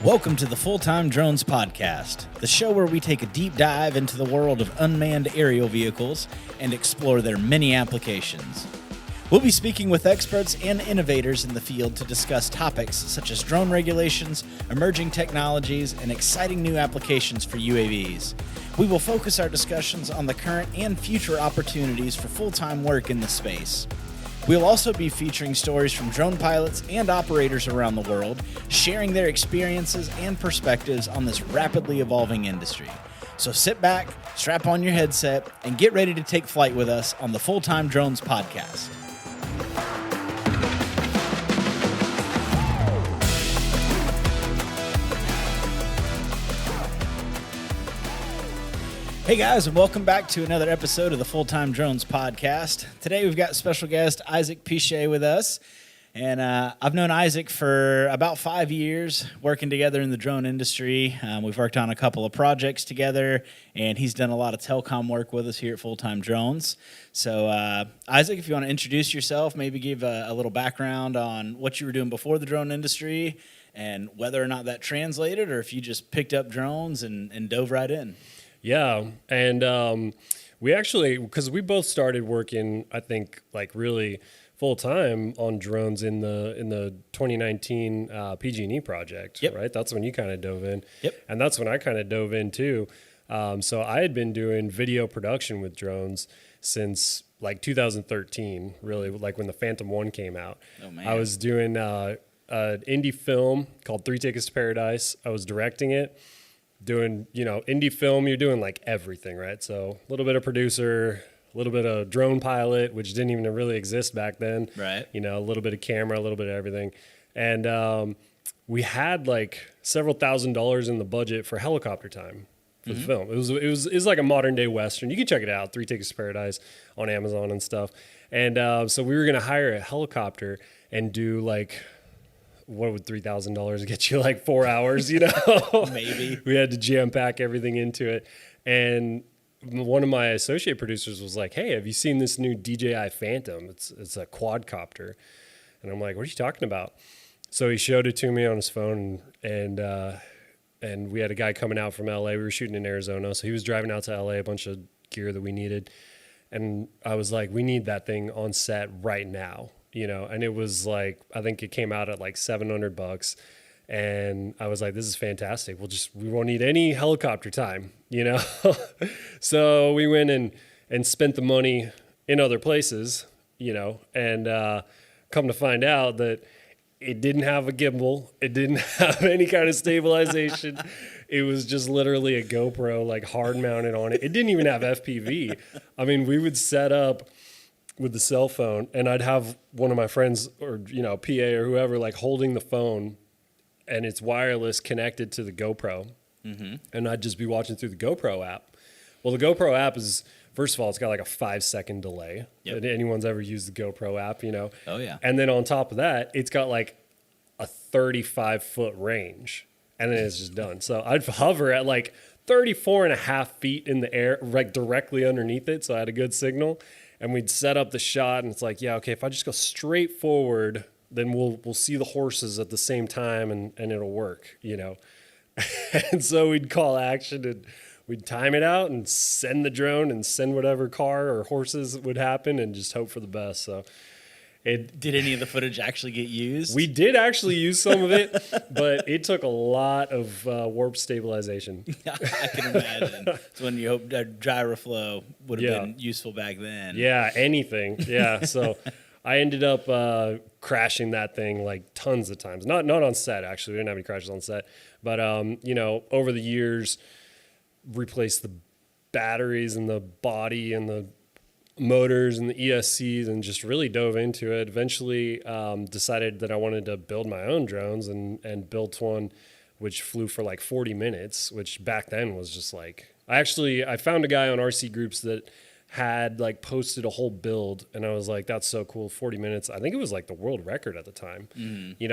Welcome to the Full-Time Drones Podcast, the show where we take a deep dive into the world of unmanned aerial vehicles and explore their many applications. We'll be speaking with experts and innovators in the field to discuss topics such as drone regulations, emerging technologies, and exciting new applications for UAVs. We will focus our discussions on the current and future opportunities for full-time work in the space. We'll also be featuring stories from drone pilots and operators around the world, sharing their experiences and perspectives on this rapidly evolving industry. So sit back, strap on your headset, and get ready to take flight with us on the Full-Time Drones Podcast. Hey guys, and welcome back to another episode of the Full-Time Drones Podcast. Today we've got special guest Isaac Piche with us, and I've known Isaac for about 5 years, working together in the drone industry. We've worked on a couple of projects together, and he's done a lot of telecom work with us here at Full-Time Drones. So Isaac, if you want to introduce yourself, maybe give a little background on what you were doing before the drone industry, and whether or not that translated, or if you just picked up drones and dove right in. Yeah, and we actually, because we both started working, I think, like really full time on drones in the 2019 PG&E project, Yep. right? That's when you kind of dove in, Yep. and that's when I kind of dove in too. So I had been doing video production with drones since like 2013, really, like when the Phantom 1 came out. Oh man! I was doing an indie film called 3 Tickets to Paradise. I was directing it. Doing, indie film, you're doing like everything, right? So a little bit of producer, a little bit of drone pilot, which didn't even really exist back then. Right. A little bit of camera, a little bit of everything. And we had like several $1,000s in the budget for helicopter time for the film. It was like a modern day Western. You can check it out, 3 Tickets to Paradise on Amazon and stuff. And so we were going to hire a helicopter and do like, what would $3,000 get you, like 4 hours, Maybe. We had to jam pack everything into it. And one of my associate producers was like, hey, have you seen this new DJI Phantom? It's a quadcopter. And I'm like, what are you talking about? So he showed it to me on his phone, and we had a guy coming out from LA. We were shooting in Arizona. So he was driving out to LA, a bunch of gear that we needed. And I was like, we need that thing on set right now. And it was like, I think it came out at like $700, and I was like, this is fantastic. We won't need any helicopter time, So we went and spent the money in other places, and come to find out that it didn't have a gimbal. It didn't have any kind of stabilization. It was just literally a GoPro, like hard mounted on it. It didn't even have FPV. I mean, we would set up with the cell phone, and I'd have one of my friends or, PA or whoever, like holding the phone, and it's wireless connected to the GoPro. Mm-hmm. And I'd just be watching through the GoPro app. Well, the GoPro app is, first of all, it's got like a 5-second delay. Yep. If anyone's ever used the GoPro app, Oh, yeah. And then on top of that, it's got like a 35-foot range, and then it's just done. So I'd hover at like 34 and a half feet in the air, like directly underneath it, so I had a good signal. And we'd set up the shot, and it's like, yeah, okay, if I just go straight forward, then we'll see the horses at the same time, and it'll work, And so we'd call action, and we'd time it out and send the drone and send whatever car or horses would happen and just hope for the best. So Did any of the footage actually get used? We did actually use some of it, but it took a lot of warp stabilization. I can imagine. It's when you hope gyroflow would have been useful back then. Yeah, anything. Yeah, so I ended up crashing that thing like tons of times. Not on set, actually. We didn't have any crashes on set. But, over the years, replaced the batteries and the body and the motors and the ESCs and just really dove into it. Eventually decided that I wanted to build my own drones and built one which flew for like 40 minutes, which back then was just like, I found a guy on RC Groups that had like posted a whole build, and I was like, that's so cool, 40 minutes. I think it was like the world record at the time,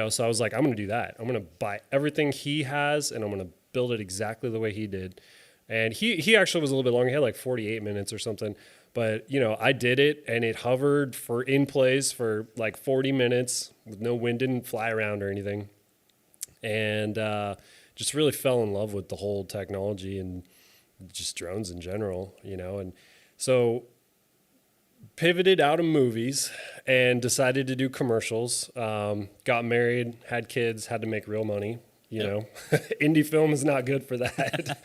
so I was like, I'm going to do that. I'm going to buy everything he has, and I'm going to build it exactly the way he did. And he actually was a little bit long. He had like 48 minutes or something. But, I did it, and it hovered in place for like 40 minutes with no wind, didn't fly around or anything. and just really fell in love with the whole technology and just drones in general, and so pivoted out of movies and decided to do commercials. Got married, had kids, had to make real money. Indie film is not good for that.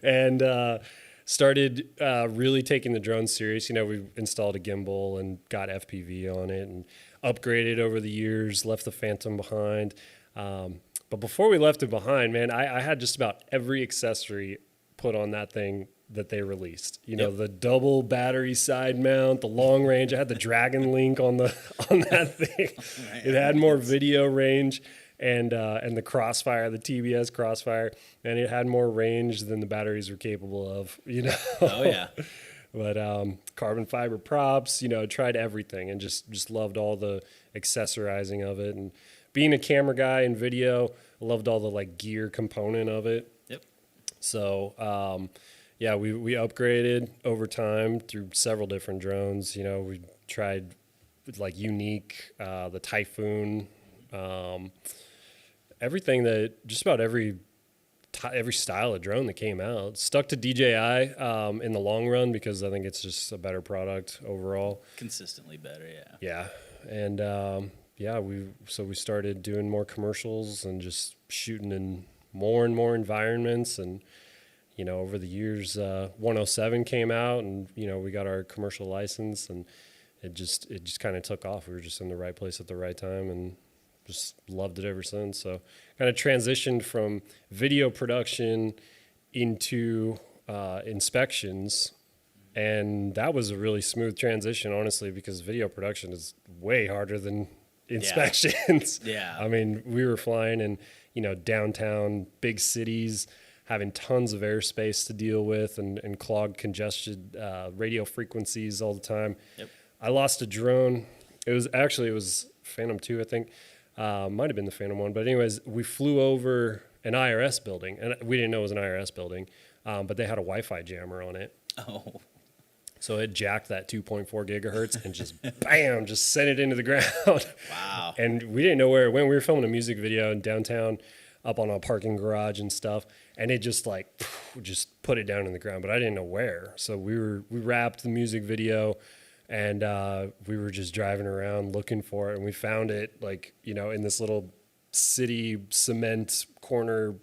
And started really taking the drones serious. We installed a gimbal and got FPV on it and upgraded over the years, left the Phantom behind. But before we left it behind, man, I had just about every accessory put on that thing that they released. The double battery side mount, the long range. I had the Dragon Link on that thing. It had more video range, and the Crossfire, the TBS Crossfire, and it had more range than the batteries were capable of. Oh yeah. But carbon fiber props, tried everything and just loved all the accessorizing of it. And being a camera guy in video, I loved all the gear component of it. Yep. So we upgraded over time through several different drones. We tried Unique, the Typhoon, everything that just about every style of drone that came out. Stuck to DJI in the long run because I think it's just a better product overall. Consistently better, yeah. Yeah, and we started doing more commercials and just shooting in more and more environments. And over the years, 107 came out, and we got our commercial license, and it just kind of took off. We were just in the right place at the right time, and just loved it ever since. So kind of transitioned from video production into inspections, and that was a really smooth transition, honestly, because video production is way harder than inspections. Yeah. I mean, we were flying in downtown big cities, having tons of airspace to deal with, and clogged, congested radio frequencies all the time. Yep. I lost a drone. It was Phantom 2, I think. Might have been the Phantom 1. But anyways, we flew over an IRS building, and we didn't know it was an IRS building, but they had a Wi-Fi jammer on it. Oh. So it jacked that 2.4 gigahertz and just bam, just sent it into the ground. Wow. And we didn't know where it went. We were filming a music video in downtown up on a parking garage and stuff. And it just just put it down in the ground, but I didn't know where. So we wrapped the music video, and we were just driving around looking for it. And we found it in this little city cement corner,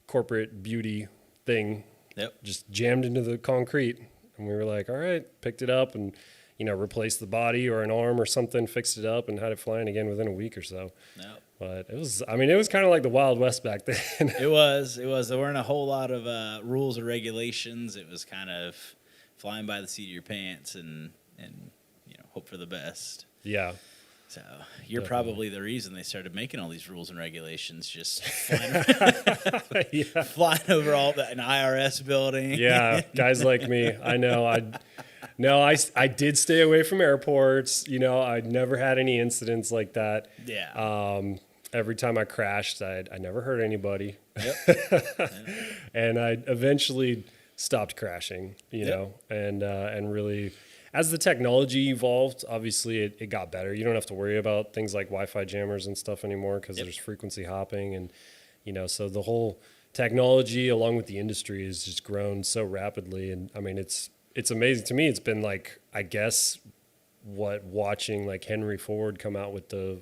corporate beauty thing. Yep. Just jammed into the concrete. And we were like, all right, picked it up and, replaced the body or an arm or something, fixed it up, and had it flying again within a week or so. Yep. But it was kind of like the Wild West back then. It was. There weren't a whole lot of rules or regulations. It was kind of flying by the seat of your pants and hope for the best. Yeah. So you're probably the reason they started making all these rules and regulations, just flying, flying over an IRS building. Yeah, guys like me. I know. I did stay away from airports. I never had any incidents like that. Yeah. Every time I crashed, I never hurt anybody. Yep. And I eventually stopped crashing, and really, as the technology evolved, obviously it got better. You don't have to worry about things like Wi-Fi jammers and stuff anymore because there's frequency hopping, and so the whole technology along with the industry has just grown so rapidly. And I mean, it's amazing to me. It's been I guess what watching Henry Ford come out with the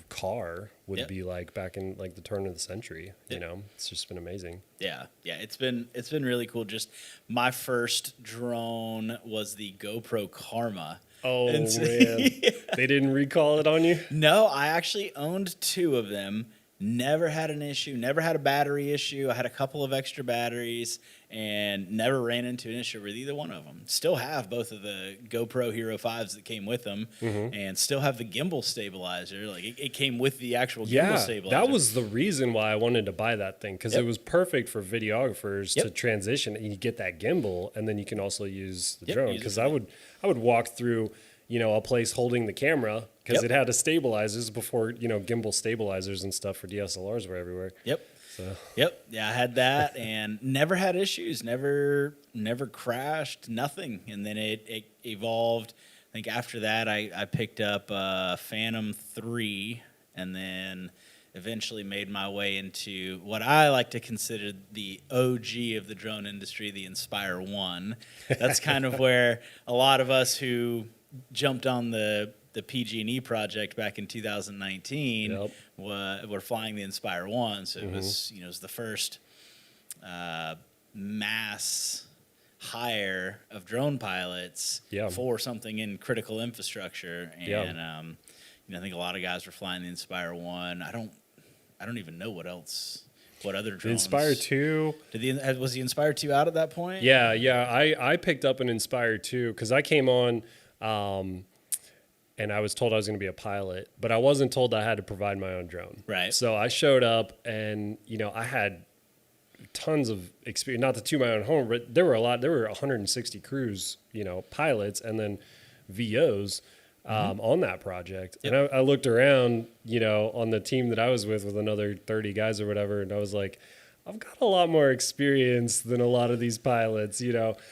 car would be like back in the turn of the century. It's just been amazing. Yeah, it's been really cool. Just my first drone was the GoPro Karma. Oh man, they didn't recall it on you? No, I actually owned 2 of them. Never had an issue. Never had a battery issue. I had a couple of extra batteries and never ran into an issue with either one of them. Still have both of the GoPro Hero 5s that came with them, and still have the gimbal stabilizer. It came with the actual gimbal stabilizer. That was the reason why I wanted to buy that thing, because it was perfect for videographers to transition. And you get that gimbal, and then you can also use the drone. Because I would walk through a place holding the camera because it had a stabilizers before, gimbal stabilizers and stuff for DSLRs were everywhere. Yep. So. Yep. Yeah, I had that and never had issues, never crashed, nothing. And then it evolved. I think after that I picked up Phantom 3, and then eventually made my way into what I like to consider the OG of the drone industry, the Inspire One. That's kind of where a lot of us who jumped on the PG&E project back in 2019 were flying the Inspire One. So it was, it was the first mass hire of drone pilots for something in critical infrastructure. And I think a lot of guys were flying the Inspire One. I don't even know what other drones. The Inspire 2. Was the Inspire 2 out at that point? Yeah. I picked up an Inspire 2 because I came on and I was told I was going to be a pilot, but I wasn't told I had to provide my own drone. Right. So I showed up and, I had tons of experience, not to toot my own horn, but there were 160 crews, pilots and then VOs on that project. Yep. And I looked around, on the team that I was with another 30 guys or whatever. And I was like, I've got a lot more experience than a lot of these pilots,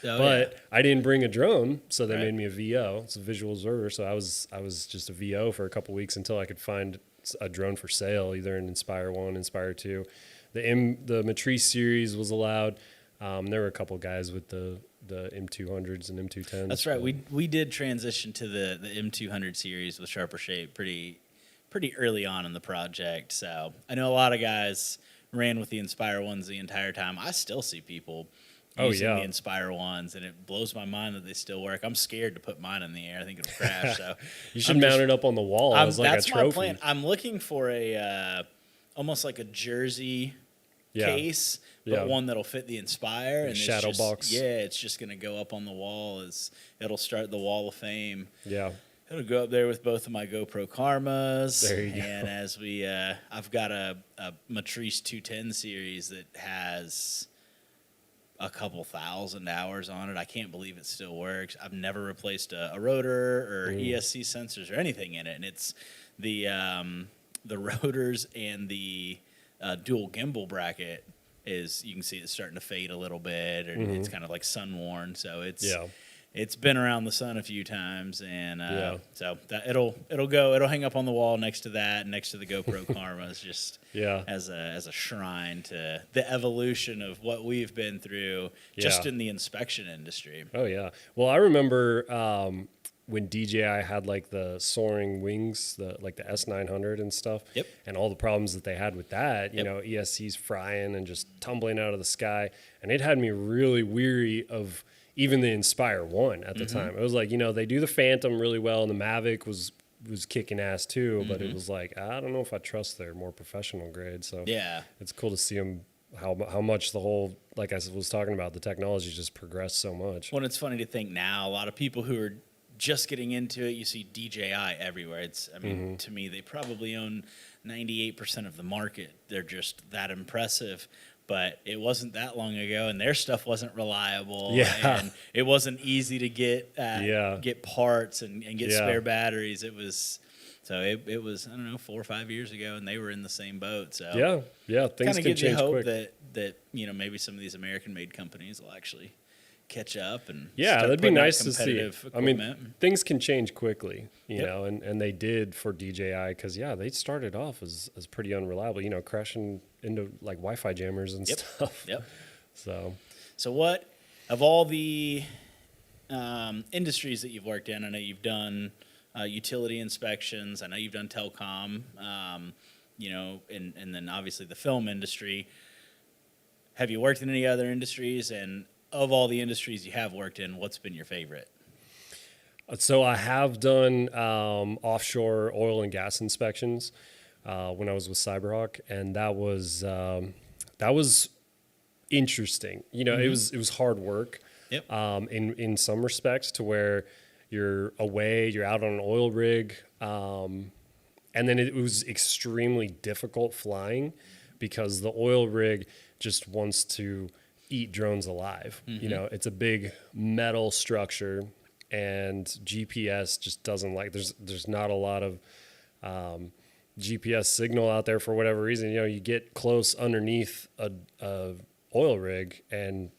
but I didn't bring a drone. So they made me a VO. It's a visual observer. So I was just a VO for a couple of weeks until I could find a drone for sale, either an Inspire 1, Inspire 2. The Matrice series was allowed. There were a couple guys with the M200s and M210s. That's right. We did transition to the M200 series with Sharper Shape pretty early on in the project. So I know a lot of guys ran with the Inspire Ones the entire time. I still see people using the Inspire Ones, and it blows my mind that they still work. I'm scared to put mine in the air. I think it'll crash. So you should mount it up on the wall as like a trophy. That's my plan. I'm looking for a almost like a jersey case, but one that'll fit the Inspire. And shadow box. Yeah, it's just going to go up on the wall. It'll start the Wall of Fame. Yeah. It'll go up there with both of my GoPro Karmas. There you go. And as I've got a Matrice 210 series that has a couple thousand hours on it. I can't believe it still works. I've never replaced a rotor or ESC sensors or anything in it. And it's the rotors and the dual gimbal bracket is, you can see it's starting to fade a little bit, and it's kind of like sun worn. So it's been around the sun a few times, and so that it'll hang up on the wall next to that, next to the GoPro Karmas, just as a shrine to the evolution of what we've been through just in the inspection industry. Oh yeah. Well, I remember when DJI had like the soaring wings, like the S900 and stuff, and all the problems that they had with that, you know, ESC's frying and just tumbling out of the sky. And it had me really weary of even the Inspire 1 at the time. It was like, they do the Phantom really well, and the Mavic was kicking ass too, but it was like, I don't know if I trust their more professional grade. So it's cool to see them, how much the whole, like I was talking about, the technology just progressed so much. Well, it's funny to think now, a lot of people who are just getting into it, you see DJI everywhere. To me, they probably own 98% of the market. They're just that impressive. But it wasn't that long ago, and their stuff wasn't reliable. And it wasn't easy to get parts and get spare batteries. It was it was, I don't know, 4 or 5 years ago, and they were in the same boat. So things can change quick. that maybe some of these American-made companies will actually catch up and that'd be nice to see. Equipment. I mean, things can change quickly, you know, and they did for DJI because they started off as pretty unreliable, crashing into like Wi-Fi jammers and stuff. So what of all the industries that you've worked in? I know you've done utility inspections. I know you've done telecom. And then obviously the film industry. Have you worked in any other industries? And of all the industries you have worked in, what's been your favorite? So I have done offshore oil and gas inspections when I was with Cyberhawk, and that was interesting. It was hard work. In some respects, to where you're away, you're out on an oil rig, and then it was extremely difficult flying because the oil rig just wants to eat drones alive. It's a big metal structure, and GPS just doesn't like, there's not a lot of GPS signal out there for whatever reason. You get close underneath a oil rig and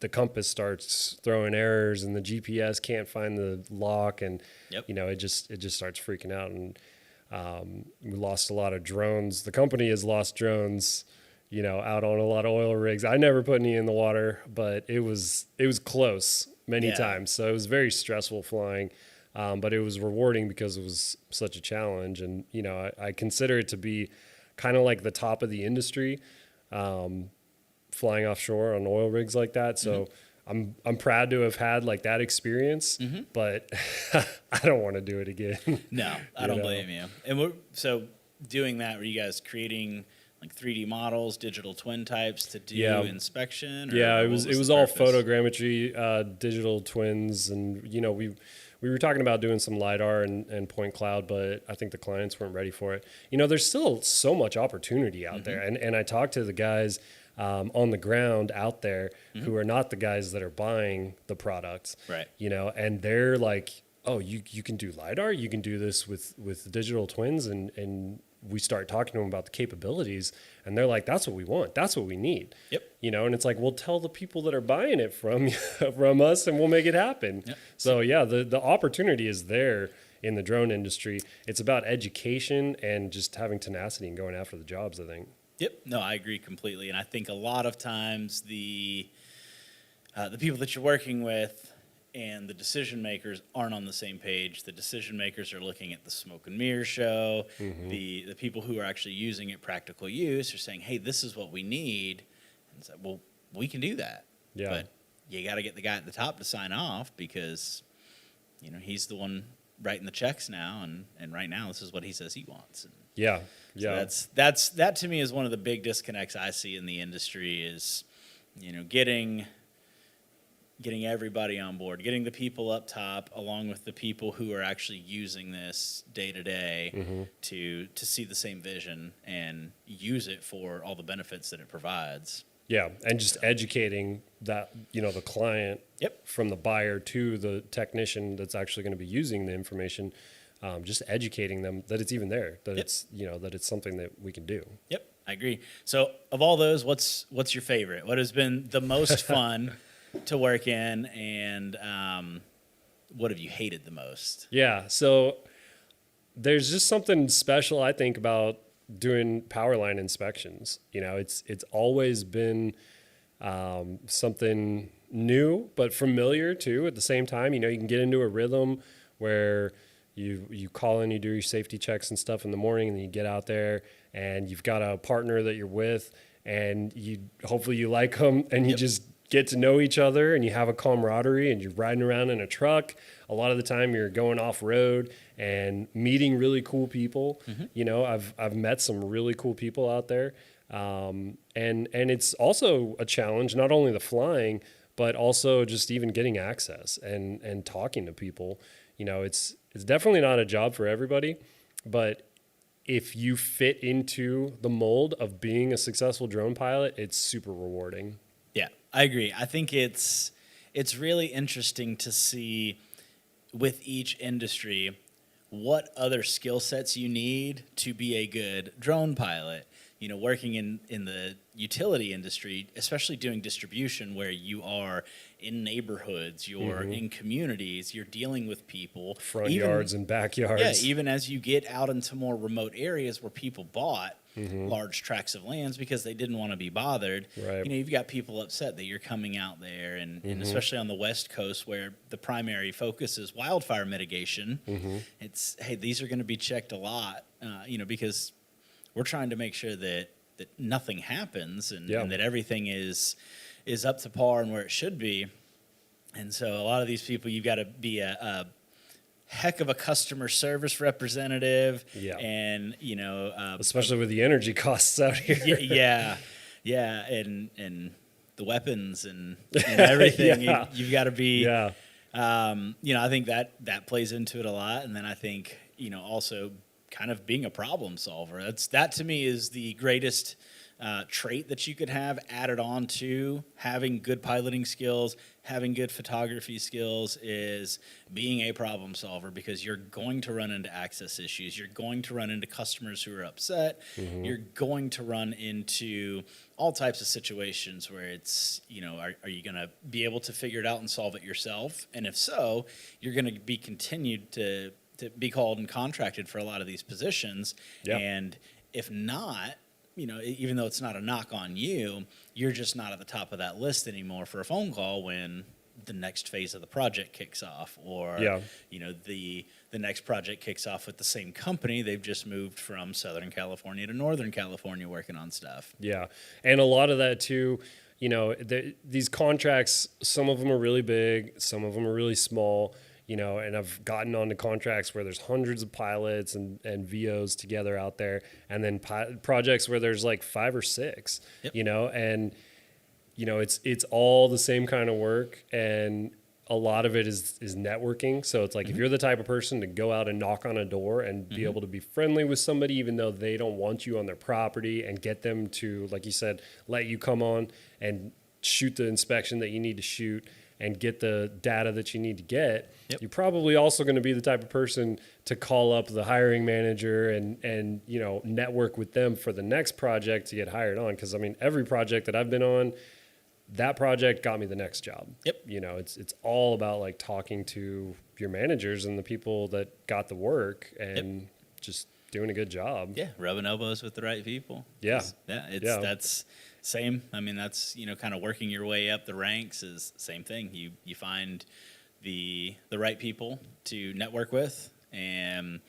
the compass starts throwing errors, and the GPS can't find the lock, and it just starts freaking out. And We lost a lot of drones. The company has lost drones, out on a lot of oil rigs. I never put any in the water, but it was close many times. So it was very stressful flying, but it was rewarding because it was such a challenge. And, I consider it to be kind of like the top of the industry, flying offshore on oil rigs like that. So I'm proud to have had like that experience, but I don't want to do it again. No, I don't blame you. And so doing that, were you guys creating like 3D models, digital twin types to do inspection? It was all photogrammetry, digital twins, and we were talking about doing some LiDAR and point cloud, but I think the clients weren't ready for it. There's still so much opportunity out there, and I talked to the guys on the ground out there who are not the guys that are buying the products, right? And they're like, oh, you can do LiDAR, you can do this with digital twins, and we start talking to them about the capabilities, and they're like, that's what we want, that's what we need. Yep. And it's like, well, tell the people that are buying it from us, and we'll make it happen. Yep. So the opportunity is there in the drone industry. It's about education and just having tenacity and going after the jobs, I think. Yep. No, I agree completely. And I think a lot of times the people that you're working with and the decision makers aren't on the same page. The decision makers are looking at the smoke and mirror show. The people who are actually using it practical use are saying, hey, this is what we need. And it's like, well, we can do that. Yeah. But you got to get the guy at the top to sign off because, he's the one writing the checks now. And right now, this is what he says he wants. And yeah. So that to me is one of the big disconnects I see in the industry is, getting everybody on board, getting the people up top, along with the people who are actually using this day to day to see the same vision and use it for all the benefits that it provides. Yeah, and just educating that, the client from the buyer to the technician that's actually going to be using the information, just educating them that it's even there, that it's, that it's something that we can do. Yep, I agree. So of all those, what's your favorite? What has been the most fun to work in, and what have you hated the most? Yeah, so there's just something special, I think, about doing power line inspections. It's always been something new but familiar too at the same time. You can get into a rhythm where you call in, you do your safety checks and stuff in the morning, and then you get out there and you've got a partner that you're with, and hopefully you like them, and you just get to know each other, and you have a camaraderie, and you're riding around in a truck. A lot of the time you're going off road and meeting really cool people. I've met some really cool people out there. And it's also a challenge, not only the flying, but also just even getting access and talking to people. It's definitely not a job for everybody, but if you fit into the mold of being a successful drone pilot, it's super rewarding. Yeah, I agree. I think it's really interesting to see with each industry what other skill sets you need to be a good drone pilot. Working in the utility industry, especially doing distribution where you are in neighborhoods, you're in communities, you're dealing with people. Front yards and backyards. Yeah, even as you get out into more remote areas where people bought large tracts of lands because they didn't want to be bothered. Right. You've got people upset that you're coming out there, and especially on the West Coast where the primary focus is wildfire mitigation. It's, hey, these are going to be checked a lot, because we're trying to make sure that nothing happens and that everything is up to par and where it should be. And so a lot of these people, you've got to be a heck of a customer service representative. Yeah. And, especially with the energy costs out here. Yeah. And the weapons and everything. You've got to be, I think that plays into it a lot. And then I think, also kind of being a problem solver. That to me is the greatest trait that you could have added on to having good piloting skills, having good photography skills, is being a problem solver, because you're going to run into access issues. You're going to run into customers who are upset. You're going to run into all types of situations where it's, are you going to be able to figure it out and solve it yourself? And if so, you're going to be continued to to be called and contracted for a lot of these positions. Yeah. And if not, even though it's not a knock on you, you're just not at the top of that list anymore for a phone call when the next phase of the project kicks off, or the next project kicks off with the same company. They've just moved from Southern California to Northern California working on stuff. Yeah, and a lot of that too. These contracts, some of them are really big, some of them are really small. And I've gotten onto contracts where there's hundreds of pilots and VOs together out there, and then projects where there's like 5 or 6. Yep. It's all the same kind of work, and a lot of it is networking. So it's like if you're the type of person to go out and knock on a door and be able to be friendly with somebody, even though they don't want you on their property, and get them to, like you said, let you come on and shoot the inspection that you need to shoot and get the data that you need to get, you're probably also going to be the type of person to call up the hiring manager and network with them for the next project to get hired on. Because, every project that I've been on, that project got me the next job. Yep. It's all about like talking to your managers and the people that got the work and just doing a good job. Yeah, rubbing elbows with the right people. Yeah. That's same. That's, kind of working your way up the ranks is the same thing. You find the right people to network with and,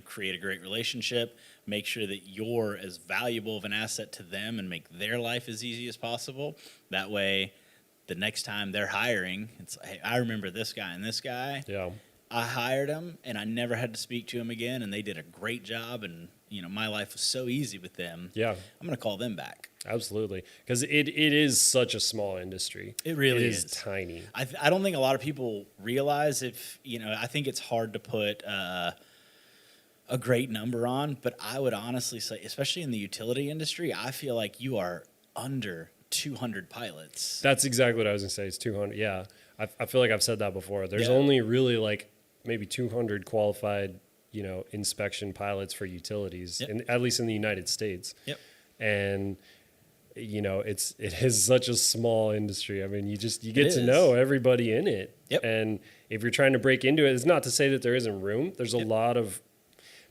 create a great relationship, make sure that you're as valuable of an asset to them and make their life as easy as possible. That way, the next time they're hiring, it's, hey, I remember this guy and this guy. Yeah. I hired him and I never had to speak to him again, and they did a great job, and my life was so easy with them. Yeah. I'm going to call them back. Absolutely. Because it is such a small industry. It really is tiny. I don't think a lot of people realize I think it's hard to put a great number on, but I would honestly say, especially in the utility industry, I feel like you are under 200 pilots. That's exactly what I was going to say. It's 200. Yeah. I feel like I've said that before. There's only really like maybe 200 qualified, inspection pilots for utilities, at least in the United States. Yep. And, it is such a small industry. You get to know everybody in it. Yep. And if you're trying to break into it, it's not to say that there isn't room. There's a lot of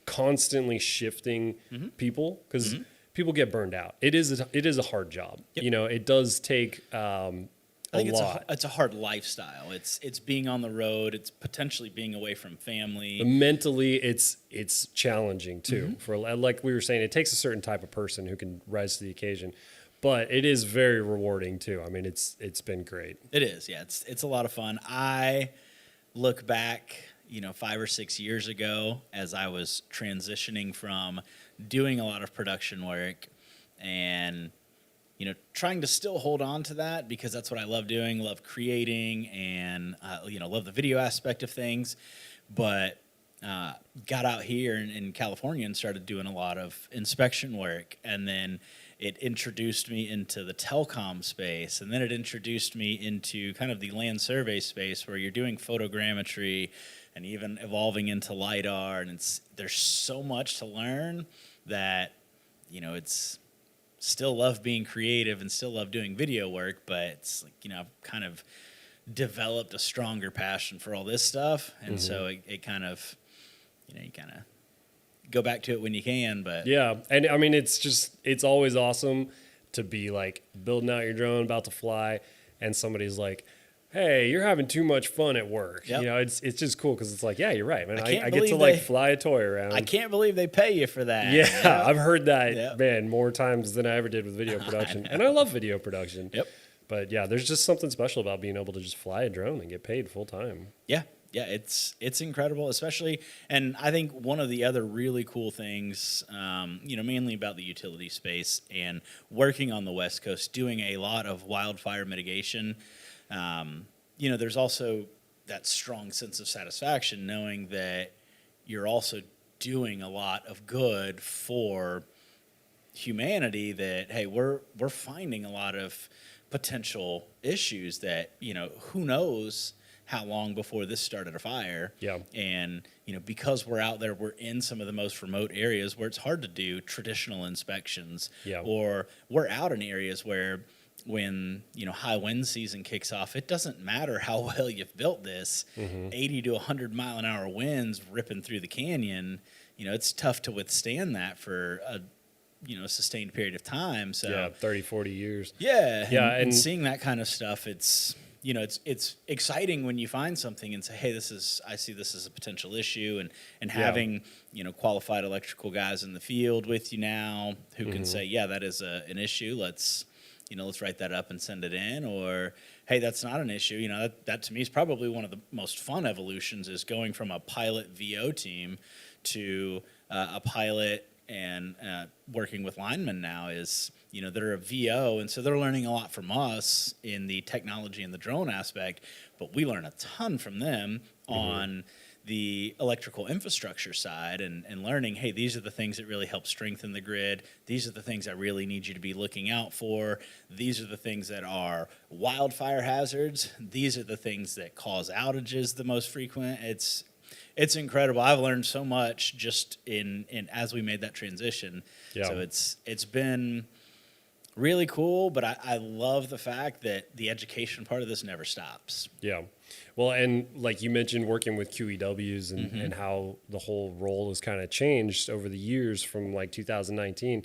constantly shifting people, because people get burned out. It is a hard job. Yep. It does take I think it's a hard lifestyle. It's being on the road. It's potentially being away from family. Mentally, it's challenging too. For, like we were saying, it takes a certain type of person who can rise to the occasion. But it is very rewarding too. It's been great. It is, yeah. It's a lot of fun. I look back, 5 or 6 years ago, as I was transitioning from doing a lot of production work and trying to still hold on to that, because that's what I love doing, love creating, and love the video aspect of things. But got out here in California and started doing a lot of inspection work, and then it introduced me into the telecom space, and then it introduced me into kind of the land survey space, where you're doing photogrammetry and even evolving into LiDAR, and there's so much to learn that it's still love being creative and still love doing video work, but it's like, I've kind of developed a stronger passion for all this stuff, and so it kind of, you kind of go back to it when you can. But yeah, and it's always awesome to be like building out your drone, about to fly, and somebody's like, hey, you're having too much fun at work. Yep. It's just cool, because it's like, yeah, you're right, man. I get to fly a toy around. I can't believe they pay you for that. Yeah, I've heard that, man, more times than I ever did with video production. And I love video production. Yep. But yeah, there's just something special about being able to just fly a drone and get paid full time. Yeah. Yeah, it's incredible, especially, and I think one of the other really cool things, mainly about the utility space and working on the West Coast, doing a lot of wildfire mitigation. There's also that strong sense of satisfaction knowing that you're also doing a lot of good for humanity, that, hey, we're finding a lot of potential issues that, who knows how long before this started a fire. Yeah. And, because we're out there, we're in some of the most remote areas where it's hard to do traditional inspections. Yeah. Or we're out in areas where when, high wind season kicks off, it doesn't matter how well you've built this, 80 to 100 mile an hour winds ripping through the canyon, it's tough to withstand that for a sustained period of time. So yeah, 30, 40 years. Yeah. Yeah. And seeing that kind of stuff, it's exciting when you find something and say, hey, I see this as a potential issue, and having, qualified electrical guys in the field with you now who can say, yeah, that is an issue. Let's write that up and send it in, or, hey, that's not an issue. That to me is probably one of the most fun evolutions, is going from a pilot VO team to a pilot and working with linemen now is, they're a VO, and so they're learning a lot from us in the technology and the drone aspect, but we learn a ton from them on the electrical infrastructure side, and learning, hey, these are the things that really help strengthen the grid. These are the things I really need you to be looking out for. These are the things that are wildfire hazards. These are the things that cause outages the most frequent. It's incredible. I've learned so much just in as we made that transition. Yeah. So it's been really cool, but I love the fact that the education part of this never stops. Yeah. Well, and like you mentioned, working with QEWs and how the whole role has kind of changed over the years from like 2019.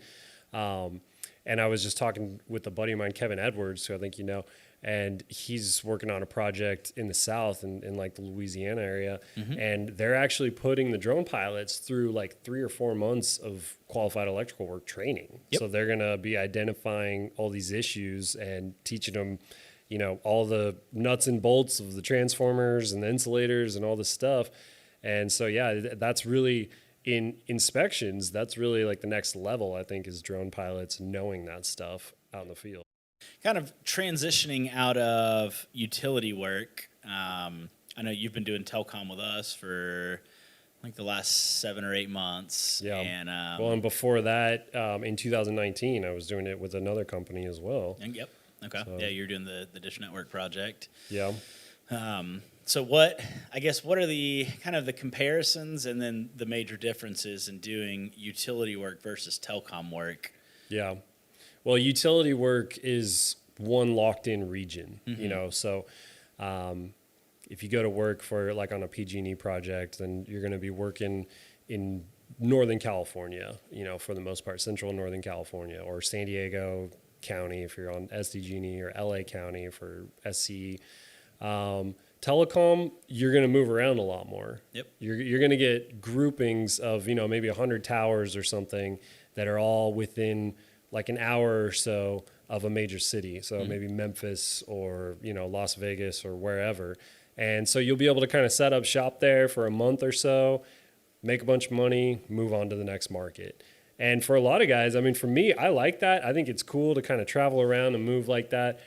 And I was just talking with a buddy of mine, Kevin Edwards, who I think and he's working on a project in the South in like the Louisiana area. And they're actually putting the drone pilots through like 3 or 4 months of qualified electrical work training. Yep. So they're going to be identifying all these issues and teaching them, all the nuts and bolts of the transformers and the insulators and all this stuff. And so, yeah, that's really in inspections. That's really like the next level, I think, is drone pilots knowing that stuff out in the field. Kind of transitioning out of utility work. I know you've been doing telecom with us for like the last 7 or 8 months. Yeah. And and before that, in 2019, I was doing it with another company as well. Yep. Okay. So, yeah, you're doing the Dish Network project. Yeah. So what are the kind of the comparisons and then the major differences in doing utility work versus telecom work? Yeah. Well, utility work is one locked-in region, So if you go to work for like on a PG&E project, then you're going to be working in Northern California, for the most part, Central and Northern California, or San Diego County if you're on SDG&E, or LA County for SCE. Telecom, you're going to move around a lot more. Yep. You're going to get groupings of, maybe 100 towers or something that are all within like an hour or so of a major city. So maybe Memphis or, Las Vegas or wherever. And so you'll be able to kind of set up shop there for a month or so, make a bunch of money, move on to the next market. And for a lot of guys, I mean, for me, I like that. I think it's cool to kind of travel around and move like that.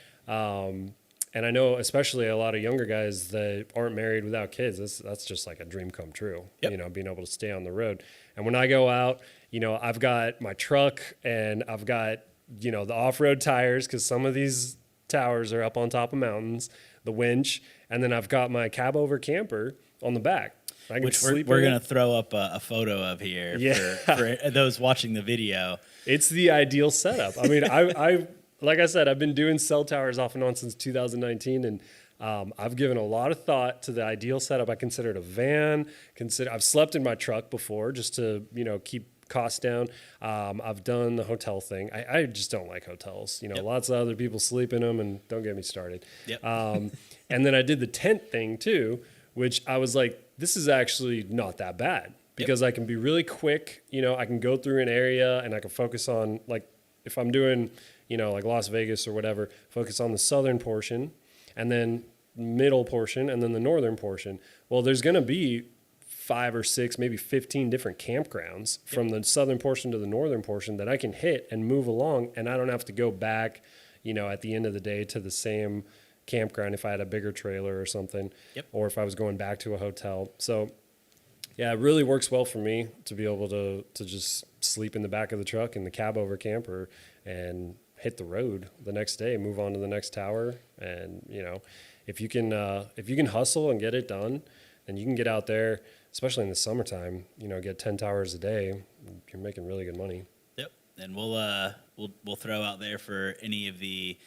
And I know especially a lot of younger guys that aren't married without kids, that's just like a dream come true, being able to stay on the road. And when I go out, I've got my truck and I've got, the off-road tires, because some of these towers are up on top of mountains, the winch, and then I've got my cab over camper on the back. Which we're going to throw up a photo of here for those watching the video. It's the ideal setup. I mean, I like I said, I've been doing cell towers off and on since 2019, and I've given a lot of thought to the ideal setup. I considered a van. I've slept in my truck before just to keep costs down. I've done the hotel thing. I just don't like hotels. Lots of other people sleep in them, and don't get me started. Yep. And then I did the tent thing too, which I was like, this is actually not that bad, because I can be really quick. I can go through an area and I can focus on, like, if I'm doing, like Las Vegas or whatever, focus on the southern portion and then middle portion and then the northern portion. Well, there's going to be 5 or 6, maybe 15 different campgrounds from the southern portion to the northern portion that I can hit and move along, and I don't have to go back, at the end of the day to the same campground if I had a bigger trailer or something, or if I was going back to a hotel. So yeah, it really works well for me to be able to just sleep in the back of the truck in the cab over camper and hit the road the next day, move on to the next tower. And if you can hustle and get it done, then you can get out there, especially in the summertime, get 10 towers a day. You're making really good money. Yep. And we'll throw out there for any of the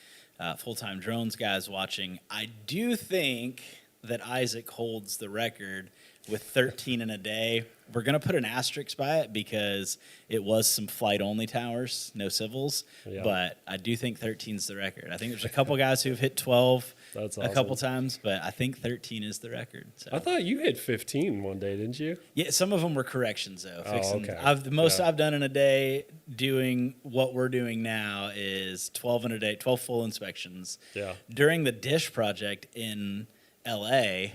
full-time drones guys watching. I do think that Isaac holds the record with 13 in a day. We're going to put an asterisk by it because it was some flight-only towers, no civils. Yeah. But I do think 13 is the record. I think there's a couple guys who have hit 12 That's a couple times, but I think 13 is the record. So. I thought you hit 15 one day, didn't you? Yeah, some of them were corrections, though. Okay. The most I've done in a day doing what we're doing now is 12 in a day, 12 full inspections. Yeah. During the Dish project in L.A.,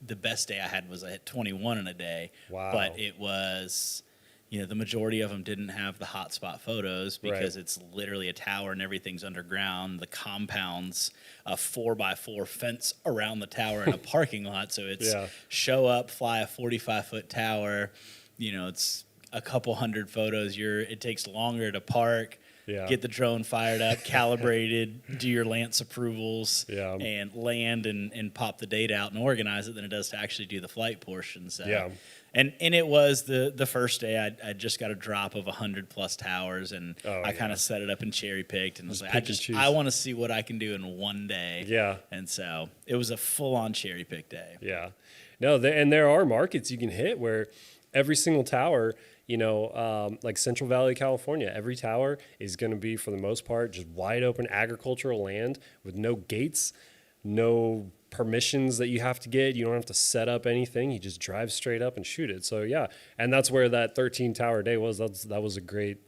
the best day I had was I hit 21 in a day. Wow. But it was, the majority of them didn't have the hotspot photos because it's literally a tower and everything's underground. The compound's a 4x4 fence around the tower in a parking lot. So it's show up, fly a 45-foot tower. It's a couple hundred photos. It takes longer to park. Yeah. Get the drone fired up, calibrated, do your Lance approvals, and land and pop the data out and organize it than it does to actually do the flight portion. So, and it was the first day I just got a drop of 100+ towers, and I kind of set it up and cherry picked and was like, I want to see what I can do in one day. Yeah. And so it was a full on cherry pick day. Yeah. No, and there are markets you can hit where every single tower, like Central Valley, California, every tower is going to be, for the most part, just wide open agricultural land with no gates, no permissions that you have to get. You don't have to set up anything. You just drive straight up and shoot it. So, yeah. And that's where that 13 tower day was. That was a great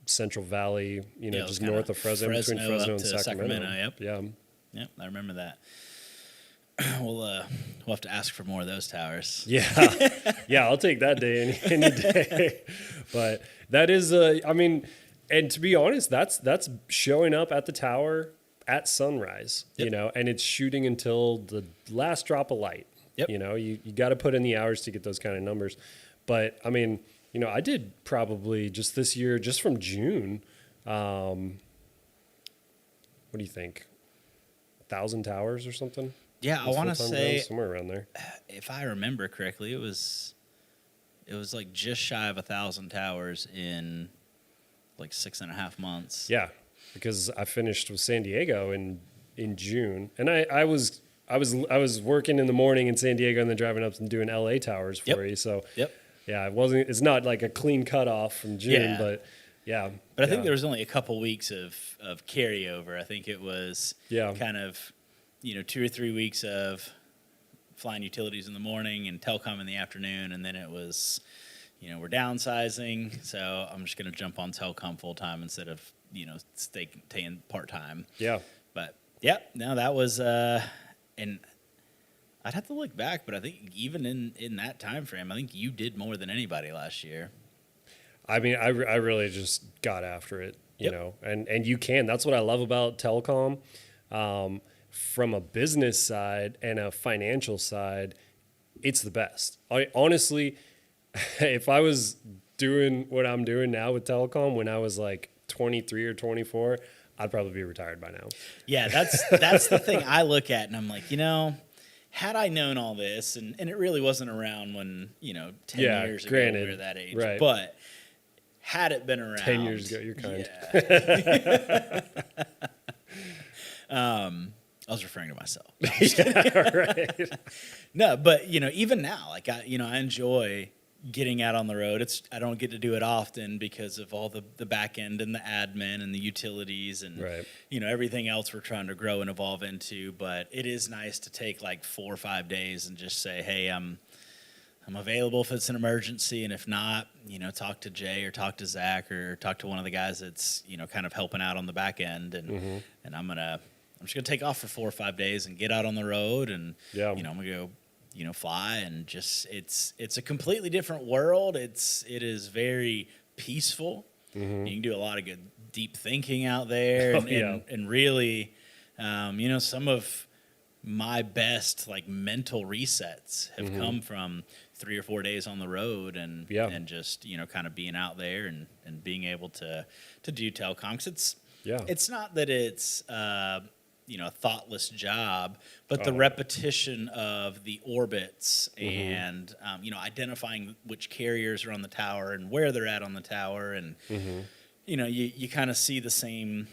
Central Valley, just north of Fresno, between Fresno and Sacramento. Yep. Yeah. Yep, I remember that. We'll have to ask for more of those towers. Yeah, yeah, I'll take that day any day. But that is, and to be honest, that's showing up at the tower at sunrise, and it's shooting until the last drop of light. Yep. You got to put in the hours to get those kind of numbers. But I did probably just this year, just from June. What do you think? 1,000 towers or something? Yeah, I want to say somewhere around there. If I remember correctly, it was like just shy of 1,000 towers in like 6.5 months. Yeah, because I finished with San Diego in June, and I was working in the morning in San Diego and then driving up and doing LA towers for you. So yeah, it's not like a clean cutoff from June, but yeah. But I think there was only a couple weeks of carryover. I think it was kind of 2 or 3 weeks of flying utilities in the morning and telecom in the afternoon, and then it was, we're downsizing, so I'm just going to jump on telecom full time instead of, staying part time. Yeah. But that was, and I'd have to look back, but I think even in that time frame, I think you did more than anybody last year. I really just got after it, you know, and you can. That's what I love about telecom. From a business side and a financial side, it's the best. Honestly, if I was doing what I'm doing now with telecom when I was like 23 or 24, I'd probably be retired by now. Yeah, that's the thing I look at, and I'm like, had I known all this, and it really wasn't around when, 10 years ago we were that age, right. But had it been around 10 years ago, you're kind. I was referring to myself. Yeah, right. No, but even now, like I enjoy getting out on the road. I don't get to do it often because of all the back end and the admin and the utilities and everything else we're trying to grow and evolve into. But it is nice to take like 4 or 5 days and just say, hey, I'm available if it's an emergency, and if not, talk to Jay or talk to Zach or talk to one of the guys that's kind of helping out on the back end, and and I'm just gonna take off for 4 or 5 days and get out on the road, and I'm gonna go fly, and just it's a completely different world. It is very peaceful. You can do a lot of good deep thinking out there, and really some of my best like mental resets have come from 3 or 4 days on the road, and just kind of being out there and being able to do telecom. 'Cause it's not that it's a thoughtless job, but the repetition of the orbits and identifying which carriers are on the tower and where they're at on the tower, and you kind of see the same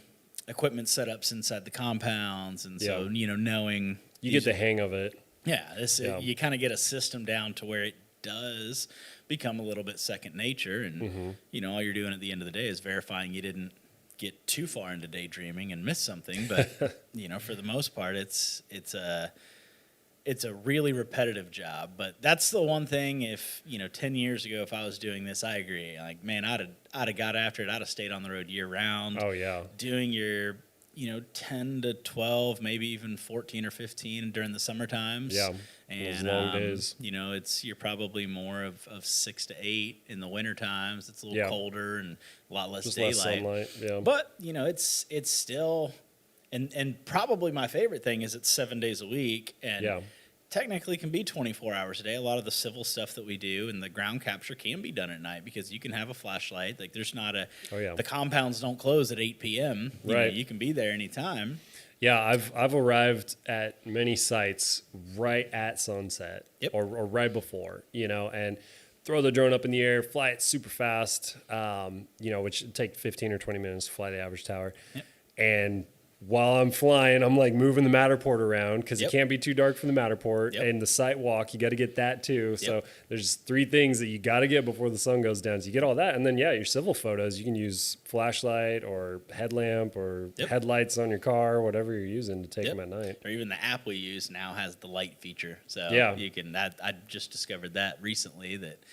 equipment setups inside the compounds, and so knowing you get the hang of it. You kind of get a system down to where it does become a little bit second nature, and all you're doing at the end of the day is verifying you didn't get too far into daydreaming and miss something. But for the most part, it's a really repetitive job. But that's the one thing. If 10 years ago, if I was doing this, I agree. Like, man, I'd have got after it. I'd have stayed on the road year round. Oh yeah, doing your 10 to 12, maybe even 14 or 15 during the summer times. Yeah, and those long days. You're probably more of 6 to 8 in the winter times. It's a little colder and a lot less daylight. Less sunlight. Yeah, but it's still, and probably my favorite thing is it's 7 days a week, and technically can be 24 hours a day. A lot of the civil stuff that we do and the ground capture can be done at night because you can have a flashlight. Like, there's not the compounds don't close at 8 p.m. You can be there anytime. Yeah, I've arrived at many sites right at sunset or right before, and throw the drone up in the air, fly it super fast, which would take 15 or 20 minutes to fly the average tower. Yep. And while I'm flying, I'm like moving the Matterport around because it can't be too dark for the Matterport. And the sight walk, you got to get that too. So there's 3 things that you got to get before the sun goes down. So you get all that. And then, your civil photos, you can use flashlight or headlamp or headlights on your car, whatever you're using to take them at night. Or even the app we use now has the light feature. So you can, I just discovered that recently that,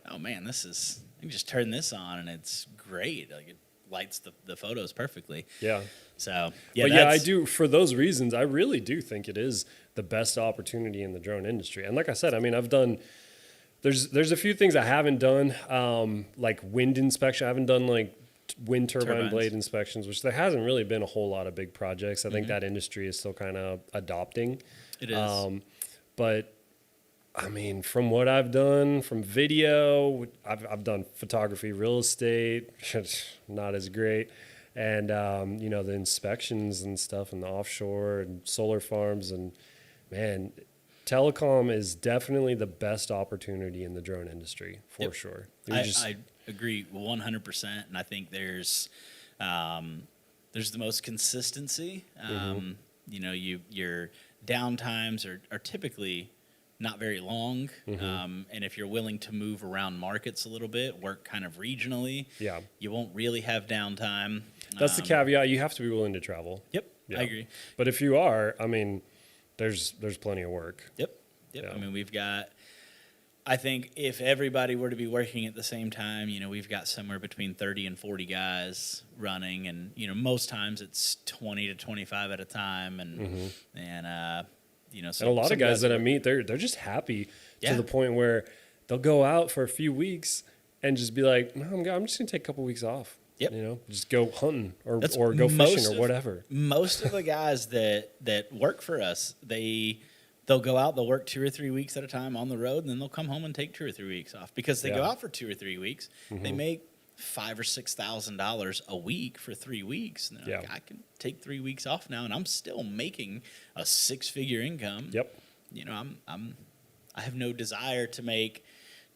oh man, you can just turn this on and it's great. Like, it lights the photos perfectly. Yeah. So, but I do, for those reasons, I really do think it is the best opportunity in the drone industry. And like I said, I mean, I've done, there's a few things I haven't done, like wind inspection. I haven't done like wind turbine blade inspections, which there hasn't really been a whole lot of big projects. I think that industry is still kind of adopting. It is. But I mean, from what I've done, from video, I've done photography, real estate, not as great. And, the inspections and stuff and the offshore and solar farms. And, man, telecom is definitely the best opportunity in the drone industry, for sure. I agree 100%. And I think there's the most consistency. Your downtimes are typically not very long. And if you're willing to move around markets a little bit, work kind of regionally, you won't really have downtime. That's the caveat. You have to be willing to travel. Yep. I agree. But if you are, I mean, there's plenty of work. Yep. Yeah. I mean, we've got, I think if everybody were to be working at the same time, we've got somewhere between 30 and 40 guys running, and, most times it's 20 to 25 at a time. And and a lot of guys that I meet, they're just happy to the point where they'll go out for a few weeks and just be like, no, I'm just going to take a couple weeks off. Yep. Just go hunting or go fishing or whatever. Most of the guys that work for us, they'll go out, they'll work 2 or 3 weeks at a time on the road, and then they'll come home and take 2 or 3 weeks off because they go out for 2 or 3 weeks. They make $5,000 or $6,000 a week for 3 weeks. And they're like, I can take 3 weeks off now, and I'm still making a 6-figure income. Yep. I have no desire to make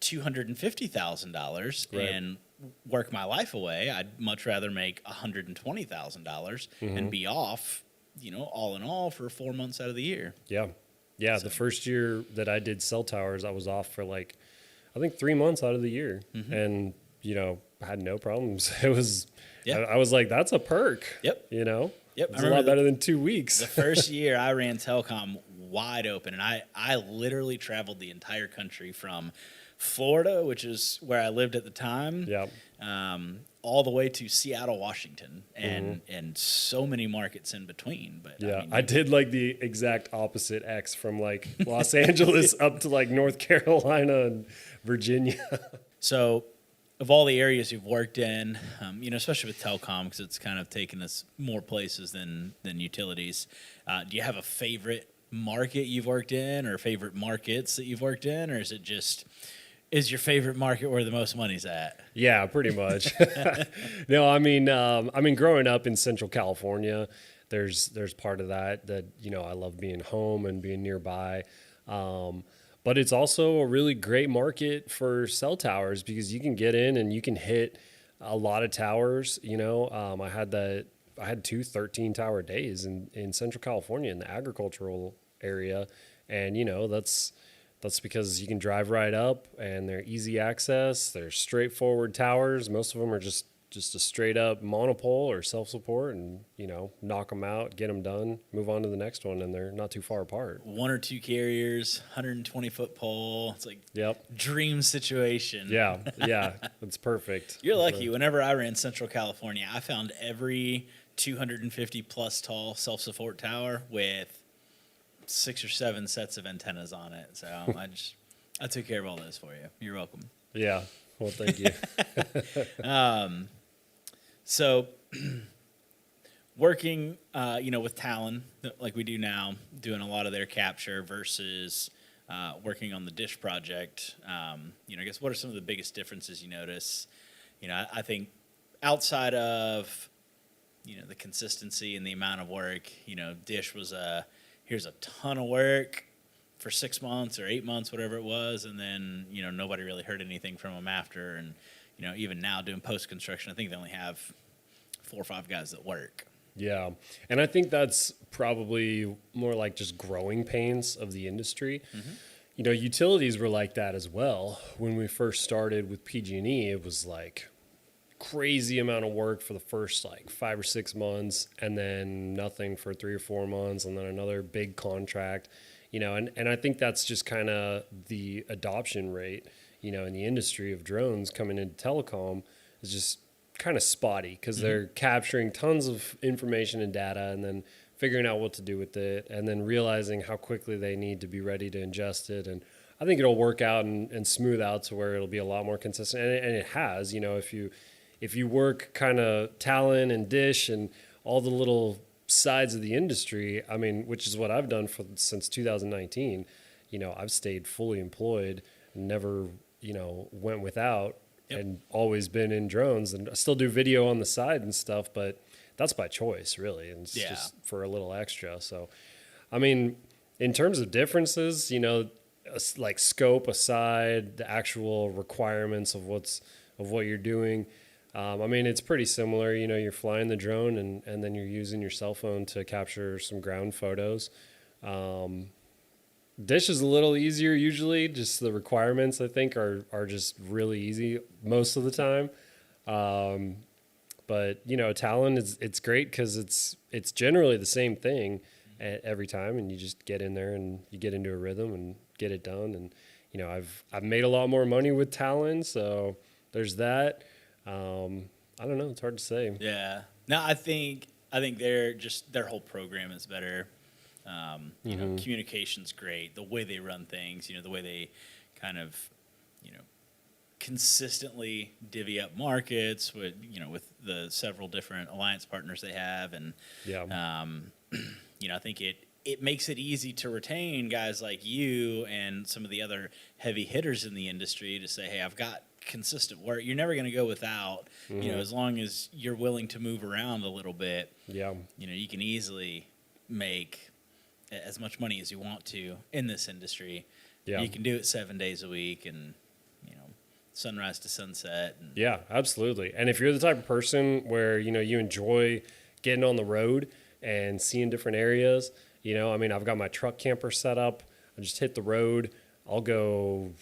$250,000 and work my life away. I'd much rather make $120,000 and be off, all in all for 4 months out of the year. Yeah. So. The first year that I did cell towers, I was off for I think 3 months out of the year. And, I had no problems. It was, I was like, that's a perk. Yep. It's a lot better than 2 weeks. The first year I ran telecom wide open, and I literally traveled the entire country from Florida, which is where I lived at the time, all the way to Seattle, Washington, and so many markets in between. But I did the exact opposite X from Los Angeles up to North Carolina and Virginia. So, of all the areas you've worked in, especially with telecom, because it's kind of taken us more places than utilities, do you have a favorite market you've worked in, or favorite markets that you've worked in, or is it just, is your favorite market where the most money's at? Yeah, pretty much. No, I mean, growing up in Central California, there's part of that I love being home and being nearby. But it's also a really great market for cell towers because you can get in and you can hit a lot of towers. I I had 13 tower days in Central California in the agricultural area. And, that's because you can drive right up and they're easy access. They're straightforward towers. Most of them are just a straight up monopole or self-support, and, knock them out, get them done, move on to the next one. And they're not too far apart. 1 or 2 carriers, 120-foot pole. It's like dream situation. Yeah. It's perfect. You're lucky. Whenever I ran Central California, I found every 250 plus tall self-support tower with 6 or 7 sets of antennas on it. So I took care of all those for you. You're welcome. Yeah. Well, thank you. So working, with Talon, like we do now, doing a lot of their capture versus working on the Dish project, I guess what are some of the biggest differences you notice? I think outside of, the consistency and the amount of work, Dish was here's a ton of work for 6 months or 8 months, whatever it was, and then, nobody really heard anything from them after. And, even now doing post-construction, I think they only have 4 or 5 guys that work. Yeah, and I think that's probably more like just growing pains of the industry. Mm-hmm. Utilities were like that as well. When we first started with PG&E, it was like crazy amount of work for the first 5 or 6 months, and then nothing for 3 or 4 months, and then another big contract, and I think that's just kind of the adoption rate, in the industry of drones coming into telecom is just kind of spotty because they're capturing tons of information and data and then figuring out what to do with it and then realizing how quickly they need to be ready to ingest it. And I think it'll work out and smooth out to where it'll be a lot more consistent. And it has, if you work kind of Talon and Dish and all the little sides of the industry, which is what I've done since 2019, I've stayed fully employed, never, went without, and always been in drones, and I still do video on the side and stuff, but that's by choice really. And it's just for a little extra. So, in terms of differences, like scope aside, the actual requirements of what you're doing, it's pretty similar. You're flying the drone and then you're using your cell phone to capture some ground photos. Dish is a little easier usually. Just the requirements, I think, are just really easy most of the time. But Talon it's great because it's generally the same thing every time, and you just get in there and you get into a rhythm and get it done. And I've made a lot more money with Talon, so there's that. I don't know. It's hard to say. Yeah. No, I think their whole program is better. Communication's great. The way they run things, the way they kind of, consistently divvy up markets with the several different alliance partners they have. And, I think it makes it easy to retain guys like you and some of the other heavy hitters in the industry to say, hey, I've got consistent work. You're never going to go without, as long as you're willing to move around a little bit. Yeah. You can easily make as much money as you want to in this industry. Yeah. You can do it 7 days a week and, sunrise to sunset. And yeah, absolutely. And if you're the type of person where, you enjoy getting on the road and seeing different areas, I've got my truck camper set up. I just hit the road. I'll go,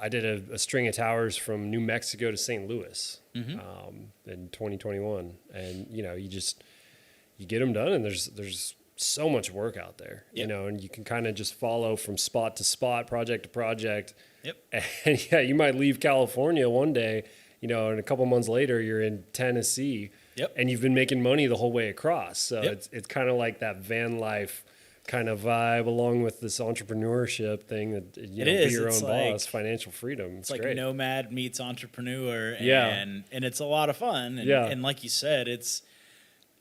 I did a string of towers from New Mexico to St. Louis in 2021. And, you get them done, and there's so much work out there, and you can kind of just follow from spot to spot, project to project. Yep. And you might leave California one day, and a couple months later you're in Tennessee. Yep. And you've been making money the whole way across. So it's kind of like that van life kind of vibe, along with this entrepreneurship thing that be your own boss, financial freedom. It's like great. Nomad meets entrepreneur, and it's a lot of fun. And like you said, it's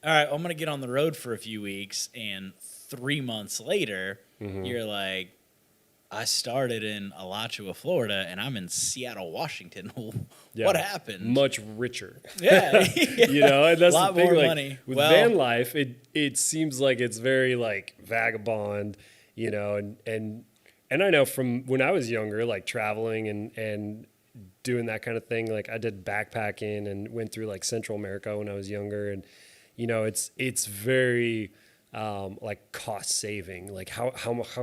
all right. I'm going to get on the road for a few weeks, and 3 months later, you're like, I started in Alachua, Florida, and I'm in Seattle, Washington. What happened? Much richer. Yeah. And that's a lot the thing. more like, money. With van life, it seems like it's very like vagabond, and I know from when I was younger, like traveling and doing that kind of thing. Like I did backpacking and went through like Central America when I was younger, and it's very like cost saving. Like how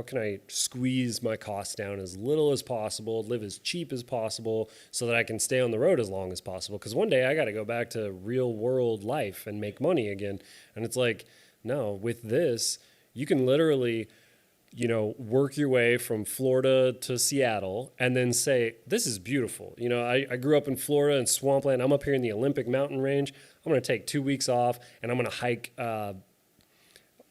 can I squeeze my costs down as little as possible, live as cheap as possible, so that I can stay on the road as long as possible? Because one day I got to go back to real world life and make money again. And it's like, no, with this, you can literally, work your way from Florida to Seattle and then say, this is beautiful. I grew up in Florida in swampland. I'm up here in the Olympic mountain range. I'm going to take 2 weeks off and I'm going to hike,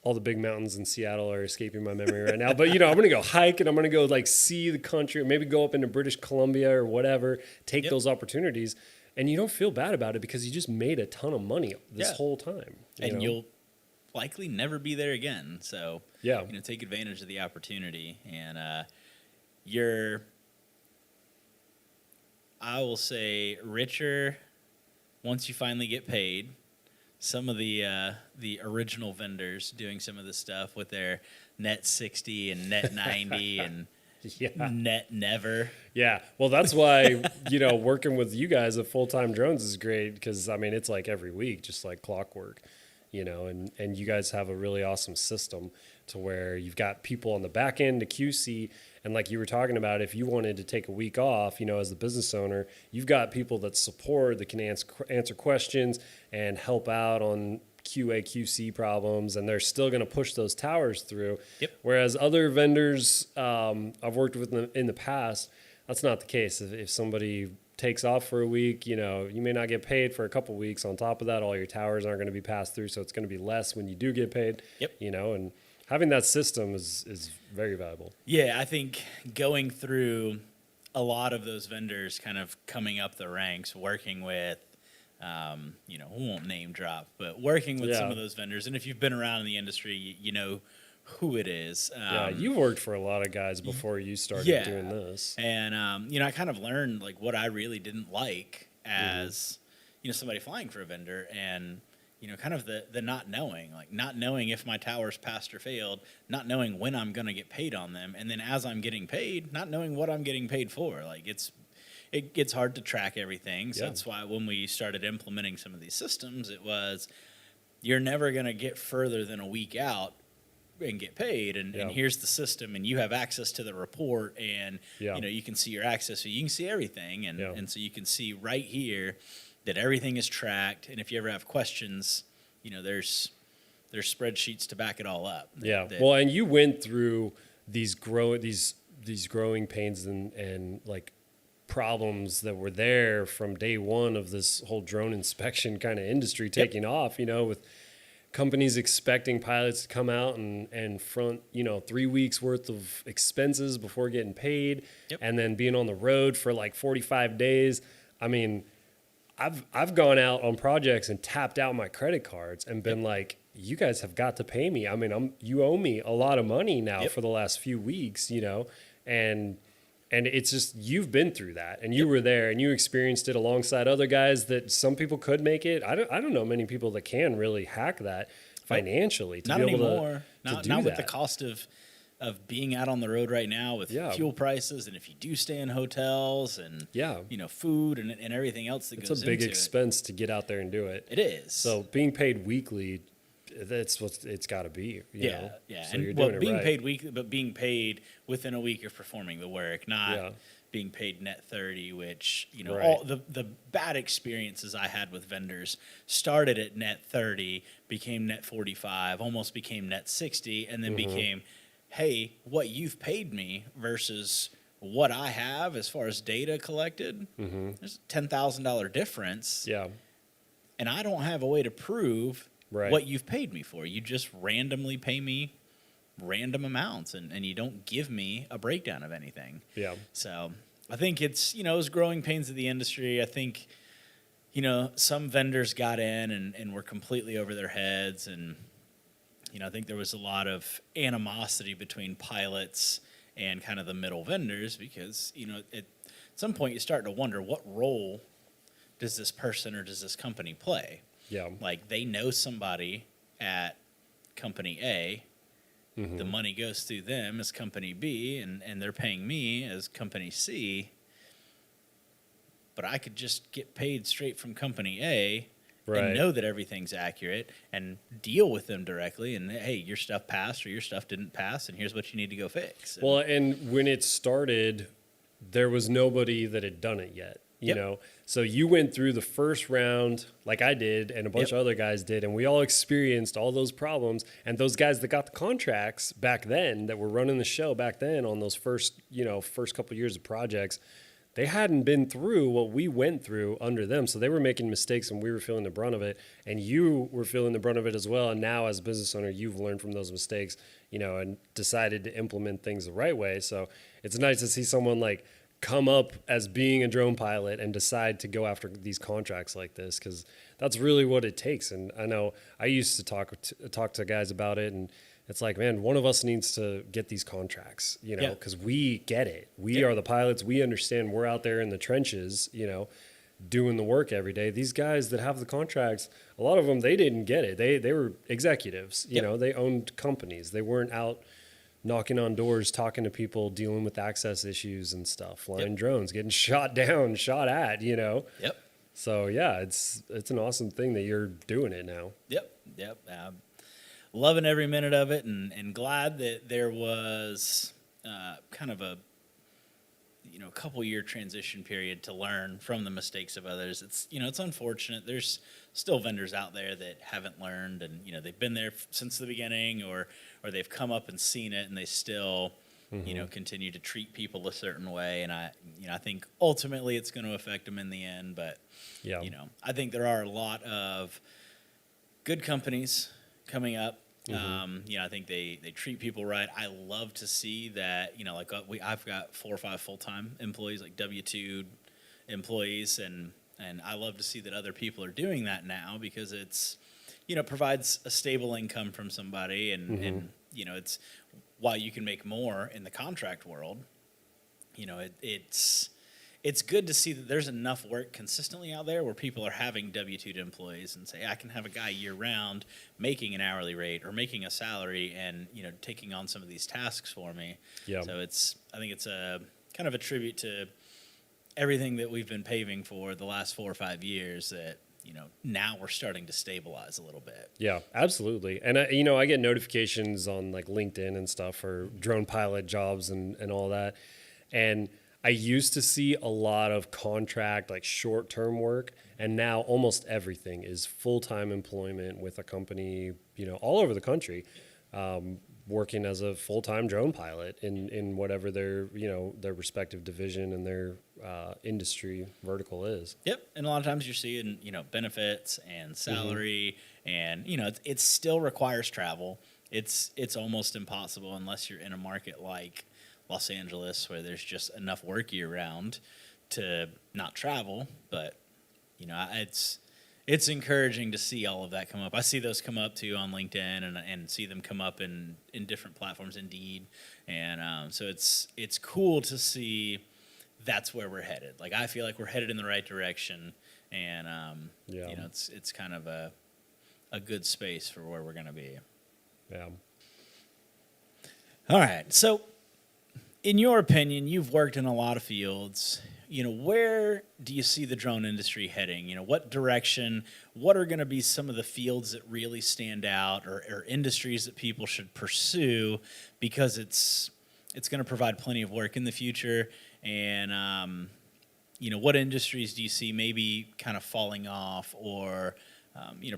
all the big mountains in Seattle are escaping my memory right now. But, I'm going to go hike and I'm going to go like see the country, or maybe go up into British Columbia or whatever, take those opportunities. And you don't feel bad about it because you just made a ton of money this whole time. And you'll likely never be there again. So, take advantage of the opportunity. And you're, I will say, richer once you finally get paid. Some of the original vendors doing some of this stuff with their net 60 and net 90 and net never. Yeah. Well, that's why, working with you guys at Full-Time Drones is great, because, it's like every week, just like clockwork, and you guys have a really awesome system to where you've got people on the back end to QC. And like you were talking about, if you wanted to take a week off, as the business owner, you've got people that support, that can answer questions and help out on QA, QC problems, and they're still going to push those towers through. Yep. Whereas other vendors I've worked with in the past, that's not the case. If somebody takes off for a week, you may not get paid for a couple weeks. On top of that, all your towers aren't going to be passed through, so it's going to be less when you do get paid. Yep. And having that system is very valuable. Yeah, I think going through a lot of those vendors, kind of coming up the ranks, working with, we won't name drop, but working with some of those vendors. And if you've been around in the industry, you know who it is. You worked for a lot of guys before you started doing this. And, I kind of learned like what I really didn't like as, somebody flying for a vendor, and, kind of the not knowing if my towers passed or failed, not knowing when I'm going to get paid on them. And then as I'm getting paid, not knowing what I'm getting paid for. Like it gets hard to track everything. So that's why when we started implementing some of these systems, it was, you're never going to get further than a week out and get paid, and here's the system, and you have access to the report, and you can see your access, so you can see everything, and so you can see right here that everything is tracked, and if you ever have questions, there's spreadsheets to back it all up. Well, and you went through these growing pains and like problems that were there from day one of this whole drone inspection kind of industry taking off, with companies expecting pilots to come out and front, 3 weeks worth of expenses before getting paid, and then being on the road for like 45 days. I mean, I've gone out on projects and tapped out my credit cards and been like, you guys have got to pay me. I mean, you owe me a lot of money now for the last few weeks, and it's just, you've been through that, and you were there, and you experienced it alongside other guys that some people could make it. I don't know many people that can really hack that financially to not be able anymore. to Not do not that. with the cost of being out on the road right now with fuel prices, and if you do stay in hotels and food and everything else that It's goes a big into expense to get out there and do it. It is. So being paid weekly, that's what it's got to be. You know? So and you're doing it being right. paid weekly, but being paid within a week of performing the work, not being paid net 30, which all the bad experiences I had with vendors started at net 30, became net 45, almost became net 60, and then became, hey, what you've paid me versus what I have as far as data collected, there's a $10,000 difference. Yeah. And I don't have a way to prove what you've paid me for. You just randomly pay me random amounts, and you don't give me a breakdown of anything. Yeah. So I think it's, it's growing pains of the industry. I think, some vendors got in and were completely over their heads. And, I think there was a lot of animosity between pilots and kind of the middle vendors because, at some point you start to wonder, what role does this person or does this company play? Yeah. Like, they know somebody at company A, the money goes through them as company B, and they're paying me as company C, but I could just get paid straight from company A and know that everything's accurate and deal with them directly. And hey, your stuff passed or your stuff didn't pass, and here's what you need to go fix. Well, and when it started, there was nobody that had done it yet, you know? So you went through the first round like I did and a bunch of other guys did, and we all experienced all those problems. And those guys that got the contracts back then, that were running the show back then on those first couple of years of projects, they hadn't been through what we went through under them. So they were making mistakes and we were feeling the brunt of it. And you were feeling the brunt of it as well. And now as a business owner, you've learned from those mistakes, and decided to implement things the right way. So it's nice to see someone like come up as being a drone pilot and decide to go after these contracts like this, because that's really what it takes. And I know I used to talk to guys about it, and it's like, man, one of us needs to get these contracts, because we get it. We are the pilots. We understand. We're out there in the trenches, doing the work every day. These guys that have the contracts, a lot of them, they didn't get it. They were executives, they owned companies. They weren't out knocking on doors, talking to people, dealing with access issues and stuff, flying drones, getting shot down, shot at, Yep. So yeah, it's an awesome thing that you're doing it now. Yep. Loving every minute of it, and glad that there was kind of a couple year transition period to learn from the mistakes of others. It's unfortunate. There's still vendors out there that haven't learned, and they've been there since the beginning, or they've come up and seen it, and they still continue to treat people a certain way. And I think ultimately it's going to affect them in the end. But I think there are a lot of good companies coming up. I think they treat people right. I love to see that, I've got 4 or 5 full-time employees, like W-2 employees, and I love to see that other people are doing that now, because it's, provides a stable income from somebody, and it's, while you can make more in the contract world, it's good to see that there's enough work consistently out there where people are having W-2 employees and say, I can have a guy year round making an hourly rate or making a salary and, taking on some of these tasks for me. Yeah. So I think it's a kind of a tribute to everything that we've been paving for the last 4 or 5 years that, now we're starting to stabilize a little bit. Yeah, absolutely. And I get notifications on like LinkedIn and stuff for drone pilot jobs and all that. And I used to see a lot of contract, like short-term work, and now almost everything is full-time employment with a company, all over the country, working as a full-time drone pilot in whatever their respective division and their industry vertical is. Yep, and a lot of times you're seeing, benefits and salary, and it still requires travel. It's almost impossible unless you're in a market like Los Angeles, where there's just enough work year round to not travel. But it's encouraging to see all of that come up. I see those come up too on LinkedIn, and see them come up in different platforms, Indeed, and so it's cool to see that's where we're headed. Like, I feel like we're headed in the right direction, and it's kind of a good space for where we're going to be. Yeah. All right, so, in your opinion, you've worked in a lot of fields. Where do you see the drone industry heading? What direction? What are going to be some of the fields that really stand out, or industries that people should pursue, because it's going to provide plenty of work in the future? And what industries do you see maybe kind of falling off, or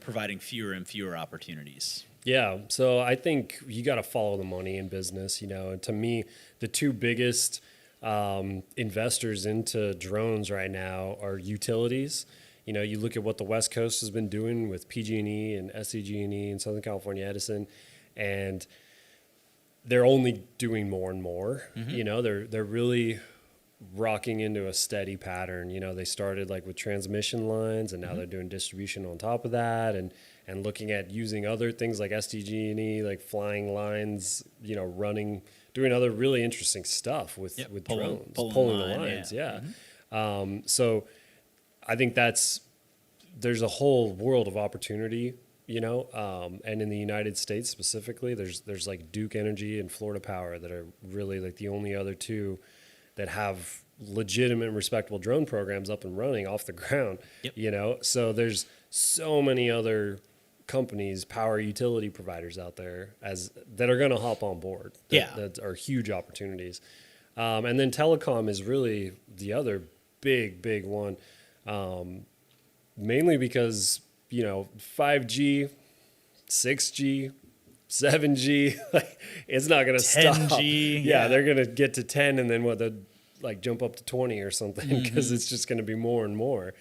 providing fewer and fewer opportunities? Yeah, so I think you got to follow the money in business. And to me, the two biggest investors into drones right now are utilities. You look at what the West Coast has been doing with PG&E and SCG&E and Southern California Edison, and they're only doing more and more. They're really rocking into a steady pattern. They started like with transmission lines, and now they're doing distribution on top of that, and looking at using other things like SDG&E, like flying lines, doing other really interesting stuff with drones, pulling the lines. Yeah. So I think there's a whole world of opportunity, and in the United States specifically, there's like Duke Energy and Florida Power that are really like the only other two that have legitimate, respectable drone programs up and running off the ground. So there's so many other companies, power utility providers out there that are going to hop on board. That are huge opportunities. And then telecom is really the other big one, mainly because 5G, 6G, 7G, it's not going to stop. 10G, they're going to get to 10, and then they'll jump up to 20 or something, because it's just going to be more and more.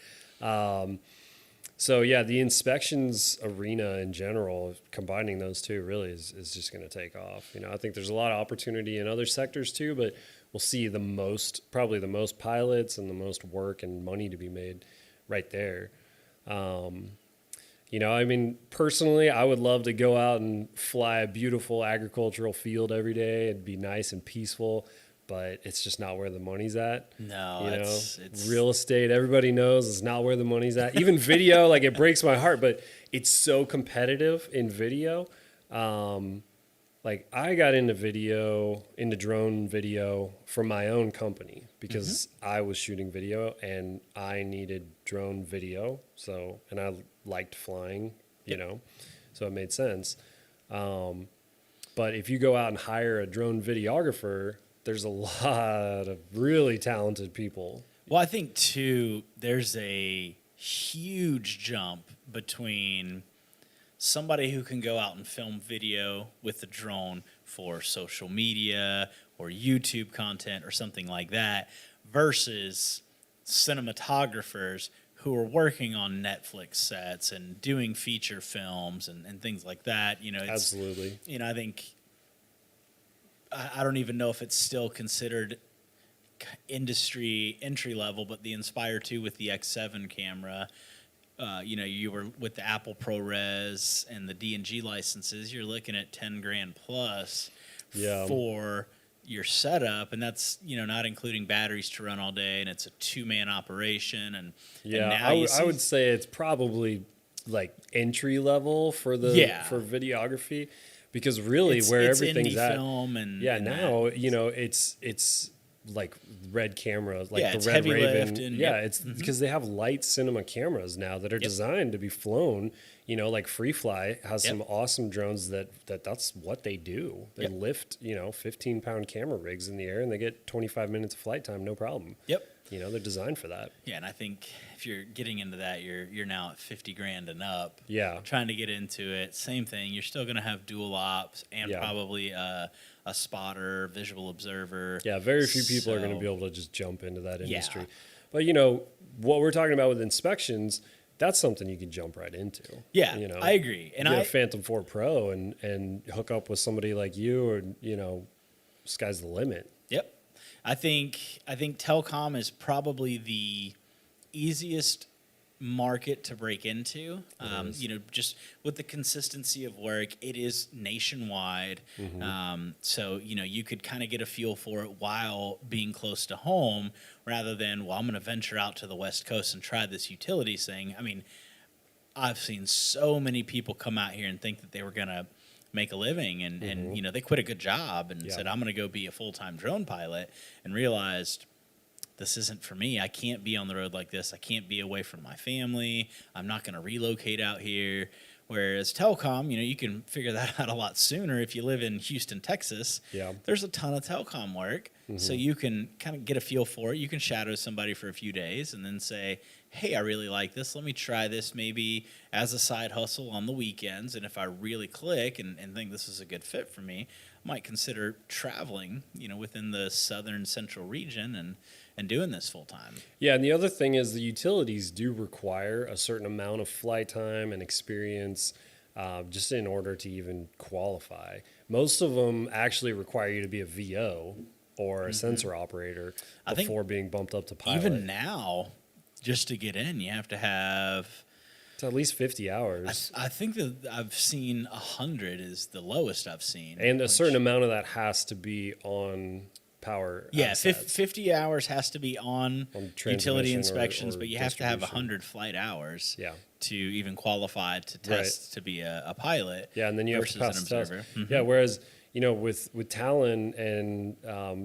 So the inspections arena in general, combining those two, really is just going to take off. I think there's a lot of opportunity in other sectors too, but we'll see probably the most pilots and the most work and money to be made right there. Personally, I would love to go out and fly a beautiful agricultural field every day. It'd be nice and peaceful, but it's just not where the money's at. No, it's real estate. Everybody knows it's not where the money's at. Even video, it breaks my heart, but it's so competitive in video. I got into drone video from my own company because I was shooting video and I needed drone video. And I liked flying, so it made sense. But if you go out and hire a drone videographer, there's a lot of really talented people. Well, I think too, there's a huge jump between somebody who can go out and film video with the drone for social media or YouTube content or something like that versus cinematographers who are working on Netflix sets and doing feature films and things like that. Absolutely. I think, I don't even know if it's still considered industry entry level, but the Inspire 2 with the X7 camera, you were with the Apple ProRes and the D&G licenses, you're looking at 10 grand plus for your setup, and that's not including batteries to run all day, and it's a 2-man operation. And now I would say it's probably entry level for videography, because really it's everything's indie at film and now it's like red camera, the it's Red heavy Raven. lift and, it's because they have light cinema cameras now that are designed to be flown. Free Fly has some awesome drones that's what they do. They lift 15-pound camera rigs in the air and they get 25 minutes of flight time, no problem. They're designed for that. Yeah, and I think if you're getting into that, you're now at 50 grand and up. Yeah, trying to get into it, same thing. You're still going to have dual ops and probably a spotter, visual observer. Yeah, very few people are going to be able to just jump into that industry. But what we're talking about with inspections, that's something you can jump right into. Yeah, I agree. And get a Phantom 4 Pro and hook up with somebody like you, or sky's the limit. Yep. I think telecom is probably the easiest market to break into. Just with the consistency of work, it is nationwide. So you could kind of get a feel for it while being close to home, rather than, well, I'm going to venture out to the West Coast and try this utilities thing. I mean, I've seen so many people come out here and think that they were going to make a living, and they quit a good job and said, I'm going to go be a full-time drone pilot, and realized this isn't for me. I can't be on the road like this. I can't be away from my family. I'm not going to relocate out here. Whereas telecom, you can figure that out a lot sooner. If you live in Houston, Texas, there's a ton of telecom work. So you can kind of get a feel for it. You can shadow somebody for a few days and then say, hey, I really like this. Let me try this maybe as a side hustle on the weekends. And if I really click and think this is a good fit for me, I might consider traveling, within the southern central region and doing this full time. Yeah, and the other thing is the utilities do require a certain amount of flight time and experience just in order to even qualify. Most of them actually require you to be a VO or a sensor operator before being bumped up to pilot. Even now, just to get in, you have to have... It's at least 50 hours. I think that I've seen 100 is the lowest I've seen. And a certain amount of that has to be on power. Yeah, 50 hours has to be on utility inspections, or but you have to have 100 flight hours to even qualify to test to be a pilot. Yeah, and then you have to pass the test. Mm-hmm. Yeah, whereas with Talon and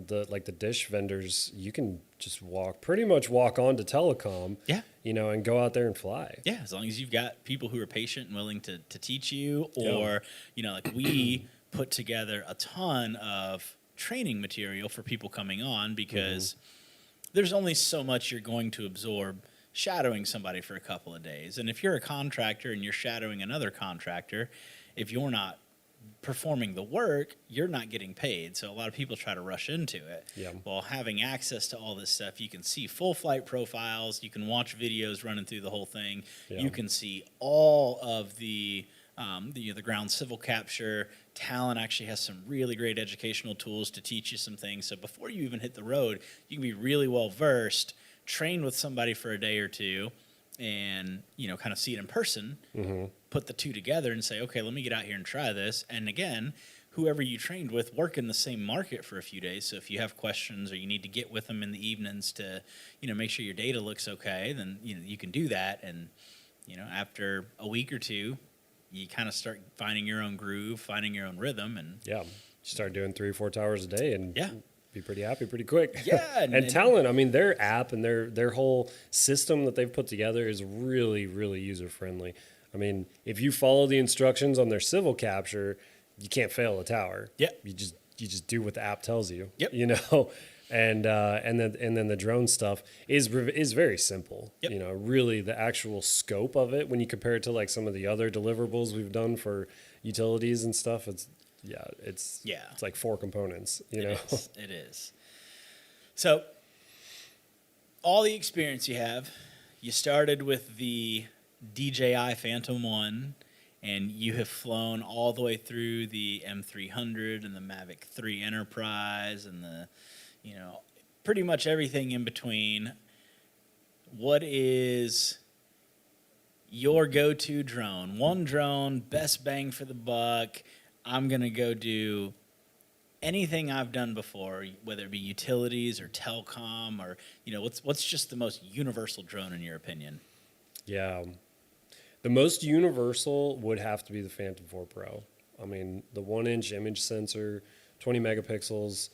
the dish vendors, you can just pretty much walk on to telecom, Yeah. And go out there and fly. Yeah, as long as you've got people who are patient and willing to teach you, or like we put together a ton of training material for people coming on, because there's only so much you're going to absorb shadowing somebody for a couple of days. And if you're a contractor and you're shadowing another contractor, if you're not performing the work, you're not getting paid. So a lot of people try to rush into it. Yeah. Well, having access to all this stuff, you can see full flight profiles, you can watch videos running through the whole thing. Yeah. You can see all of the ground civil capture. Talent actually has some really great educational tools to teach you some things. So before you even hit the road, you can be really well versed, train with somebody for a day or two, and kind of see it in person, put the two together and say, okay, let me get out here and try this. And again, whoever you trained with, work in the same market for a few days. So if you have questions or you need to get with them in the evenings to make sure your data looks okay, then you can do that. And after a week or two, you kind of start finding your own groove, finding your own rhythm. And you start doing 3 or 4 hours a day, and be pretty happy pretty quick. Yeah. And Talent, I mean, their app and their whole system that they've put together is really, really user-friendly. I mean, if you follow the instructions on their civil capture, you can't fail a tower. Yep. You just do what the app tells you. Yep. And then the drone stuff is very simple. Yep. Really the actual scope of it, when you compare it to like some of the other deliverables we've done for utilities and stuff, it's like 4 components. It is. So all the experience you have, you started with the DJI Phantom 1, and you have flown all the way through the M300 and the Mavic 3 Enterprise and the pretty much everything in between. What is your go-to drone? One drone, best bang for the buck. I'm going to go do anything I've done before, whether it be utilities or telecom, or what's just the most universal drone in your opinion? Yeah. The most universal would have to be the Phantom 4 Pro. I mean, the 1-inch image sensor, 20 megapixels.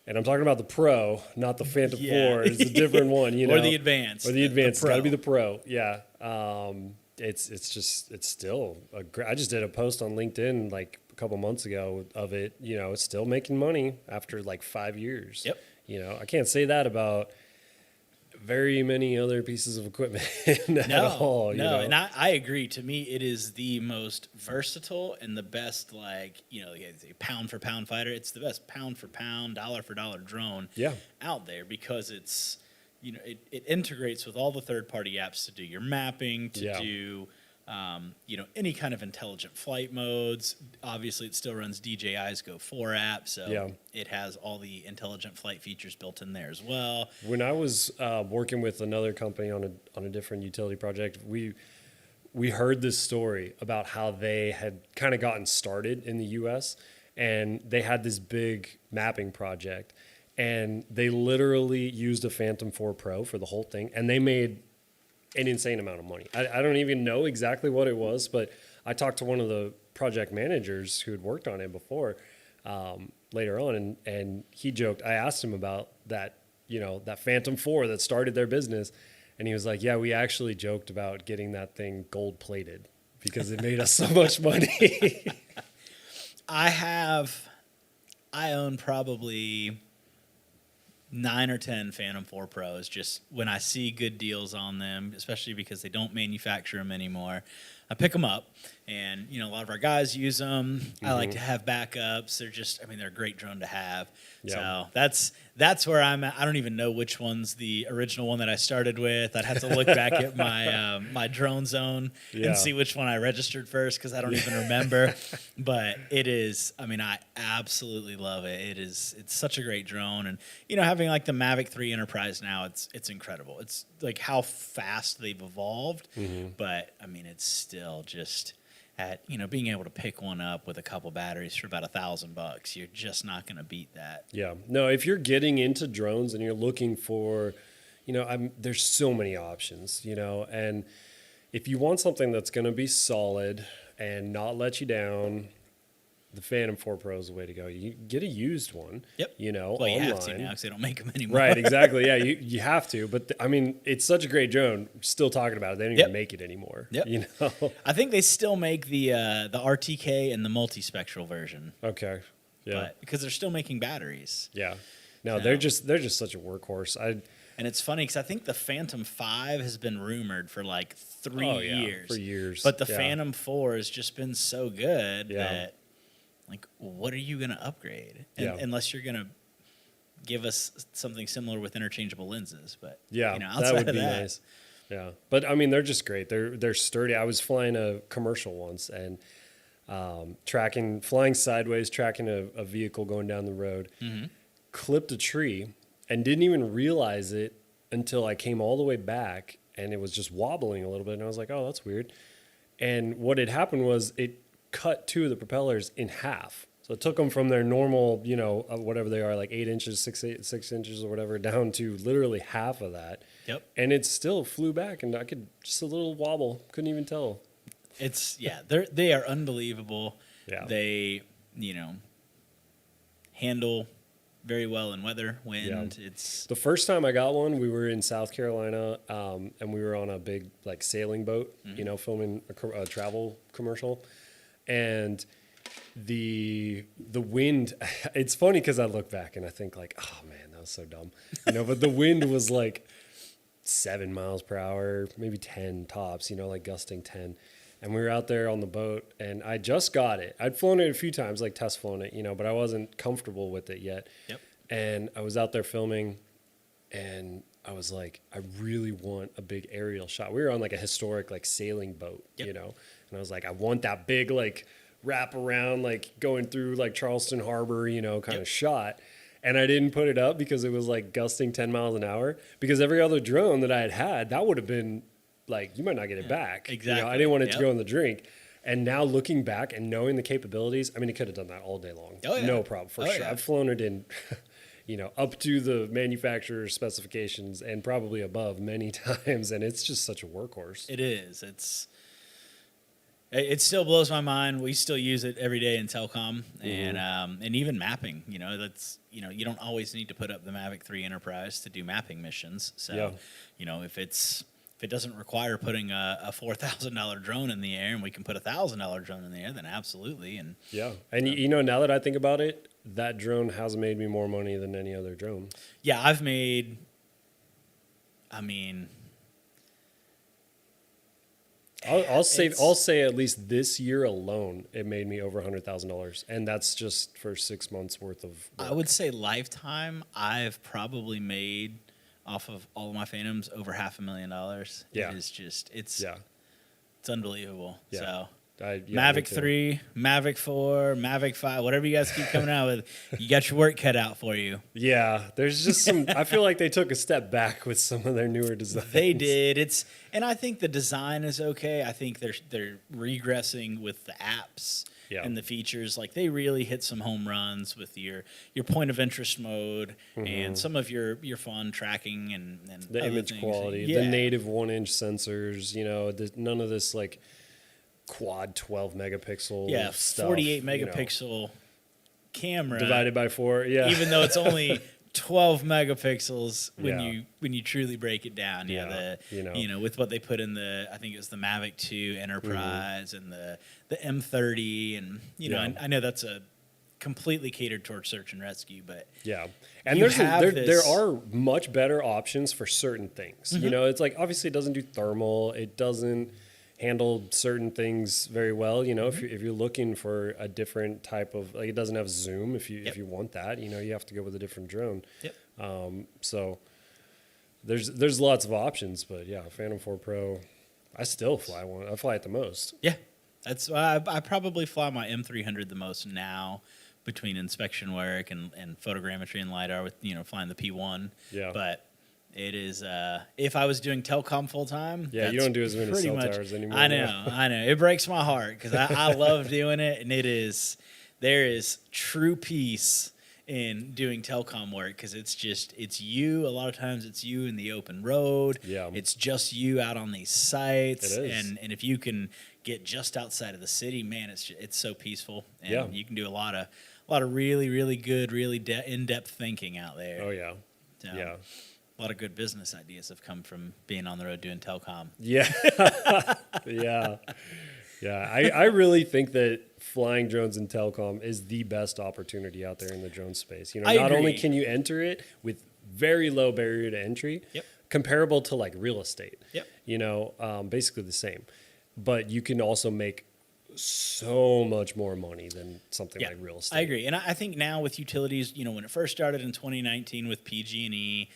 And I'm talking about the Pro, not the Phantom 4. It's a different one, Or the Advanced. Or the Advanced. It's got to be Pro. the Pro. Yeah. It's still a great. I just did a post on LinkedIn like a couple months ago of it. It's still making money after like 5 years. Yep. I can't say that about very many other pieces of equipment at all. No, and I agree. To me, it is the most versatile and the best, pound for pound fighter. It's the best pound for pound, dollar for dollar drone out there, because it's, it integrates with all the third party apps to do your mapping, to do any kind of intelligent flight modes. Obviously, it still runs DJI's Go 4 app, so it has all the intelligent flight features built in there as well. When I was working with another company on a different utility project, we heard this story about how they had kind of gotten started in the U.S., and they had this big mapping project, and they literally used a Phantom 4 Pro for the whole thing, and they made an insane amount of money. I don't even know exactly what it was, but I talked to one of the project managers who had worked on it before later on, and he joked. I asked him about that, that Phantom 4 that started their business, and he was like, "Yeah, we actually joked about getting that thing gold plated because it made us so much money." I own probably 9 or 10 Phantom 4 Pros, just when I see good deals on them, especially because they don't manufacture them anymore. I pick them up, and a lot of our guys use them. I like to have backups. They're just, they're a great drone to have. So that's where I'm at. I don't even know which one's the original one that I started with. I'd have to look back at my my drone zone and see which one I registered first, because I don't even remember. But it is, I absolutely love it. It's such a great drone, and having like the Mavic 3 Enterprise now, it's incredible. It's like how fast they've evolved, but it's still just at being able to pick one up with a couple batteries for about $1,000. You're just not going to beat that. Yeah, no. If you're getting into drones and you're looking for, there's so many options, and if you want something that's going to be solid and not let you down, the Phantom 4 Pro is the way to go. You get a used one, Yep. you know, Well, you online. have to now because they don't make them anymore. Right, exactly. Yeah, you have to. But I mean, it's such a great drone. Still talking about it. They don't even make it anymore. Yep. You know. I think they still make the RTK and the multispectral version. Okay. Yeah. But because they're still making batteries. Yeah. No, So. they're just such a workhorse. And it's funny because I think the Phantom 5 has been rumored for like 3 years. For years. But the Phantom 4 has just been so good that, like, what are you going to upgrade? Unless you're going to give us something similar with interchangeable lenses. But, yeah, that would be nice. Yeah. But, I mean, they're just great. They're sturdy. I was flying a commercial once and flying sideways, tracking a vehicle going down the road, clipped a tree. And didn't even realize it until I came all the way back and it was just wobbling a little bit. And I was like, oh, that's weird. And what had happened was it cut 2 of the propellers in half. So it took them from their normal, you know, whatever they are, like 8 inches, 6 inches or whatever, down to literally half of that. Yep. And it still flew back and I could just a little wobble. Couldn't even tell. They are unbelievable. Yeah. They, you know, handle very well in weather, wind. Yeah. It's the first time I got one, we were in South Carolina, and we were on a big like sailing boat, you know, filming a travel commercial, and the wind. It's funny because I look back and I think like, oh man, that was so dumb, you know. But the wind was like 7 miles per hour, maybe 10 tops, you know, like gusting 10. And we were out there on the boat, and I just got it. I'd flown it a few times, like test flown it, you know, but I wasn't comfortable with it yet. Yep. And I was out there filming, and I was like, I really want a big aerial shot. We were on like a historic like sailing boat, you know, and I was like, I want that big like wrap around, like going through like Charleston Harbor, you know, kind of shot. And I didn't put it up because it was like gusting 10 miles an hour. Because every other drone that I had, that would have been like, you might not get it back. Exactly. You know, I didn't want it to go in the drink. And now looking back and knowing the capabilities, I mean, it could have done that all day long. Oh, yeah. No problem, for sure. Yeah. I've flown it in, you know, up to the manufacturer's specifications and probably above many times. And it's just such a workhorse. It is. It still blows my mind. We still use it every day in telecom and even mapping. You know, that's, you know, you don't always need to put up the Mavic 3 Enterprise to do mapping missions. So, you know, if it doesn't require putting a $4,000 drone in the air and we can put a $1,000 drone in the air, then absolutely. And and you know, now that I think about it, that drone has made me more money than any other drone. Yeah, I've made. I mean, I'll say at least this year alone, it made me over $100,000, and that's just for 6 months worth of work. I would say lifetime, I've probably made off of all of my Phantoms over $500,000. Yeah. It is just it's unbelievable. Yeah. So Mavic Mavic 3, Mavic 4, Mavic 5, whatever you guys keep coming out with, you got your work cut out for you. Yeah, there's just some. I feel like they took a step back with some of their newer designs. They did. And I think the design is okay. I think they're regressing with the apps and the features. Like they really hit some home runs with your point of interest mode and some of your fun tracking and the image things. quality, the native 1-inch sensors. You know, none of this like quad 12 megapixel stuff, 48 megapixel camera divided by 4, even though it's only 12 megapixels when you truly break it down. You know, with what they put in the, I think it was the Mavic 2 Enterprise and the M30, and you know, I know that's a completely catered towards search and rescue, but and there are much better options for certain things. You know, it's like obviously it doesn't do thermal, it doesn't handle certain things very well. You know, if you're looking for a different type of, like, it doesn't have zoom. If you want that, you know, you have to go with a different drone. So there's lots of options, but Phantom 4 Pro, I still fly one. I fly it the most. That's I probably fly my M300 the most now, between inspection work and photogrammetry and LiDAR, with, you know, flying the P1. But it is, if I was doing telecom full time. You don't do as many cell towers anymore. I know. It breaks my heart because I love doing it, and there is true peace in doing telecom work because it's you. A lot of times it's you in the open road. It's just you out on these sites. It is. And if you can get just outside of the city, man, it's so peaceful, and Yeah. you can do a lot of really, really good, really in-depth thinking out there. Oh yeah. So, Yeah. a lot of good business ideas have come from being on the road doing telecom. Yeah. Yeah. Yeah. I really think that flying drones in telecom is the best opportunity out there in the drone space. You know, I not only agree. can you enter it with very low barrier to entry, Yep. comparable to like real estate, Yep. you know, basically the same, but you can also make so much more money than something Yeah, like real estate. I agree. And I think now with utilities, you know, when it first started in 2019 with PG&E,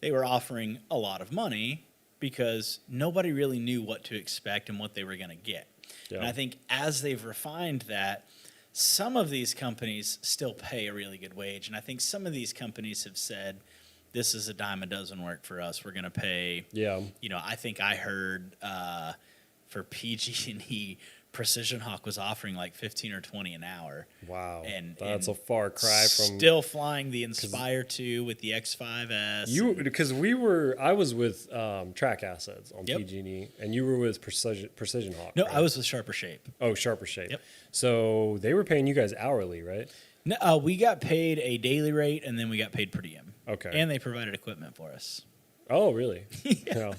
they were offering a lot of money because nobody really knew what to expect and what they were going to get. Yeah. And I think as they've refined that, some of these companies still pay a really good wage. And I think some of these companies have said, this is a dime a dozen work for us. We're going to pay, Yeah. you know, I think I heard for PG&E, Precision Hawk was offering like 15 or 20 an hour. Wow. And That's and a far cry from still flying the Inspire 2 with the X5S. you, because I was with Track Assets on Yep. PG&E, and you were with Precision Hawk. No, right? I was with Sharper Shape. Oh, Sharper Shape. Yep. So they were paying you guys hourly, right? No, we got paid a daily rate, and then we got paid per diem. Okay. And they provided equipment for us. Oh, really? Yeah.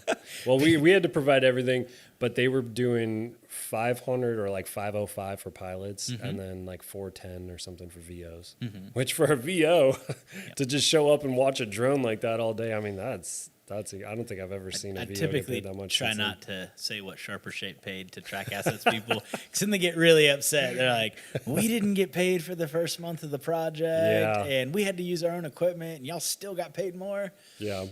Well, we had to provide everything, but they were doing 500 or like 505 for pilots, and then like 410 or something for VOs. Which for a VO to just show up and watch a drone like that all day, I mean, that's I don't think I've ever seen a I VO typically get paid that much. try since not to say what Sharper Shape paid to Track Assets people, because then they get really upset. They're like, we didn't get paid for the first month of the project, Yeah. and we had to use our own equipment, and y'all still got paid more. Yeah.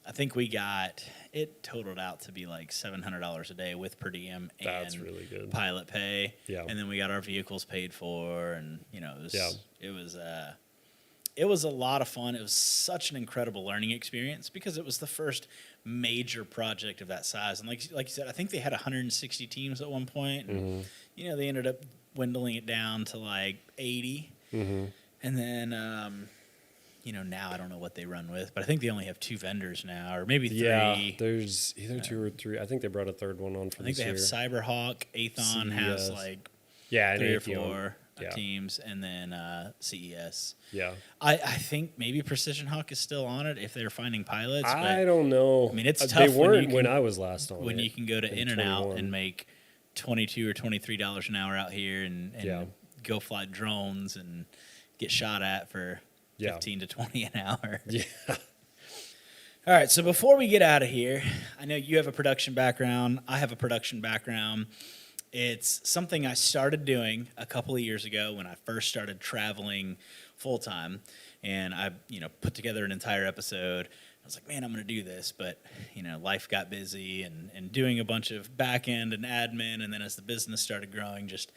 I think we got it totaled out to be like $700 a day with per diem and That's really good. pilot pay. Yeah. And then we got our vehicles paid for, and you know, Yeah. it was a lot of fun. It was such an incredible learning experience because it was the first major project of that size. And like you said, I think they had 160 teams at one point. And, you know, they ended up dwindling it down to like 80. And then, you know, now I don't know what they run with, but I think they only have 2 vendors now, or maybe 3. Yeah, there's either 2 or 3. I think they brought a third one on for I think this they have year. Cyberhawk. Aethon has CES. like Yeah, and 3 or Aethon. 4 Yeah. teams, and then CES. Yeah. I think maybe Precision Hawk is still on it if they're finding pilots. I don't know. I mean, it's They tough weren't when I was last on when it, you can go to in In and Out 21. and make $22 or $23 an hour out here and Yeah. go fly drones and get shot at for Yeah. 15 to 20 an hour. Yeah. All right, so before we get out of here, I know you have a production background. I have a production background. It's something I started doing a couple of years ago when I first started traveling full time, and I, you know, put together an entire episode. I was like, man, I'm going to do this, but you know, life got busy and doing a bunch of back end and admin, and then as the business started growing, just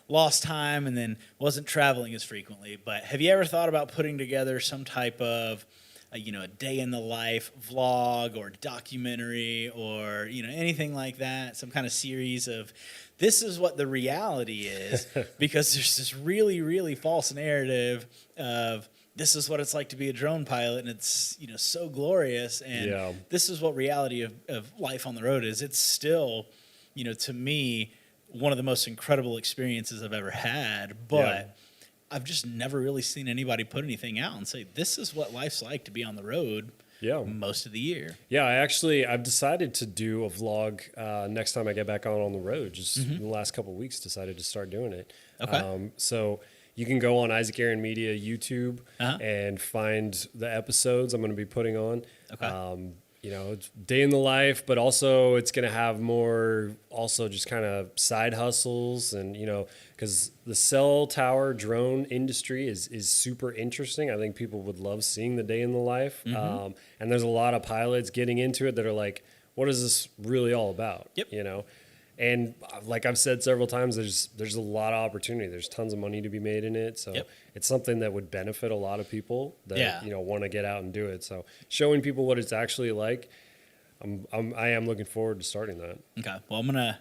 lost time and then wasn't traveling as frequently. But have you ever thought about putting together some type of a day in the life vlog or documentary or, you know, anything like that, some kind of series of this is what the reality is, because there's this really, really false narrative of this is what it's like to be a drone pilot, and it's, you know, so glorious, and this is what reality of life on the road is. It's still, you know, to me, one of the most incredible experiences I've ever had, but I've just never really seen anybody put anything out and say, this is what life's like to be on the road most of the year. Yeah, I've decided to do a vlog next time I get back on the road. Just in the last couple of weeks, decided to start doing it. Okay. So you can go on Isaac Aaron Media YouTube and find the episodes I'm going to be putting on. Okay. You know, it's day in the life, but also it's going to have more also just kind of side hustles, and, you know, because the cell tower drone industry is super interesting. I think people would love seeing the day in the life. And there's a lot of pilots getting into it that are like, what is this really all about? Yep. You know? And like I've said several times, there's a lot of opportunity. There's tons of money to be made in it. So it's something that would benefit a lot of people that you know, want to get out and do it. So showing people what it's actually like, I am looking forward to starting that. Okay. Well, I'm gonna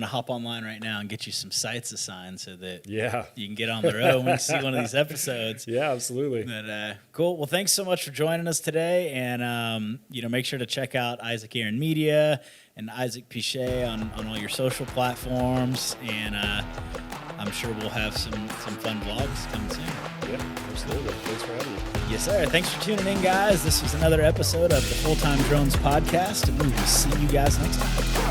hop online right now and get you some sites assigned so that you can get on the road when you see one of these episodes. Yeah, absolutely. But cool. Well, thanks so much for joining us today, and you know, make sure to check out Isaac Aaron Media and Isaac Piche on all your social platforms. And I'm sure we'll have some fun vlogs coming soon. Yeah, absolutely. Thanks for having me. Yes, sir. Thanks for tuning in, guys. This was another episode of the Full Time Drones Podcast, and we will see you guys next time.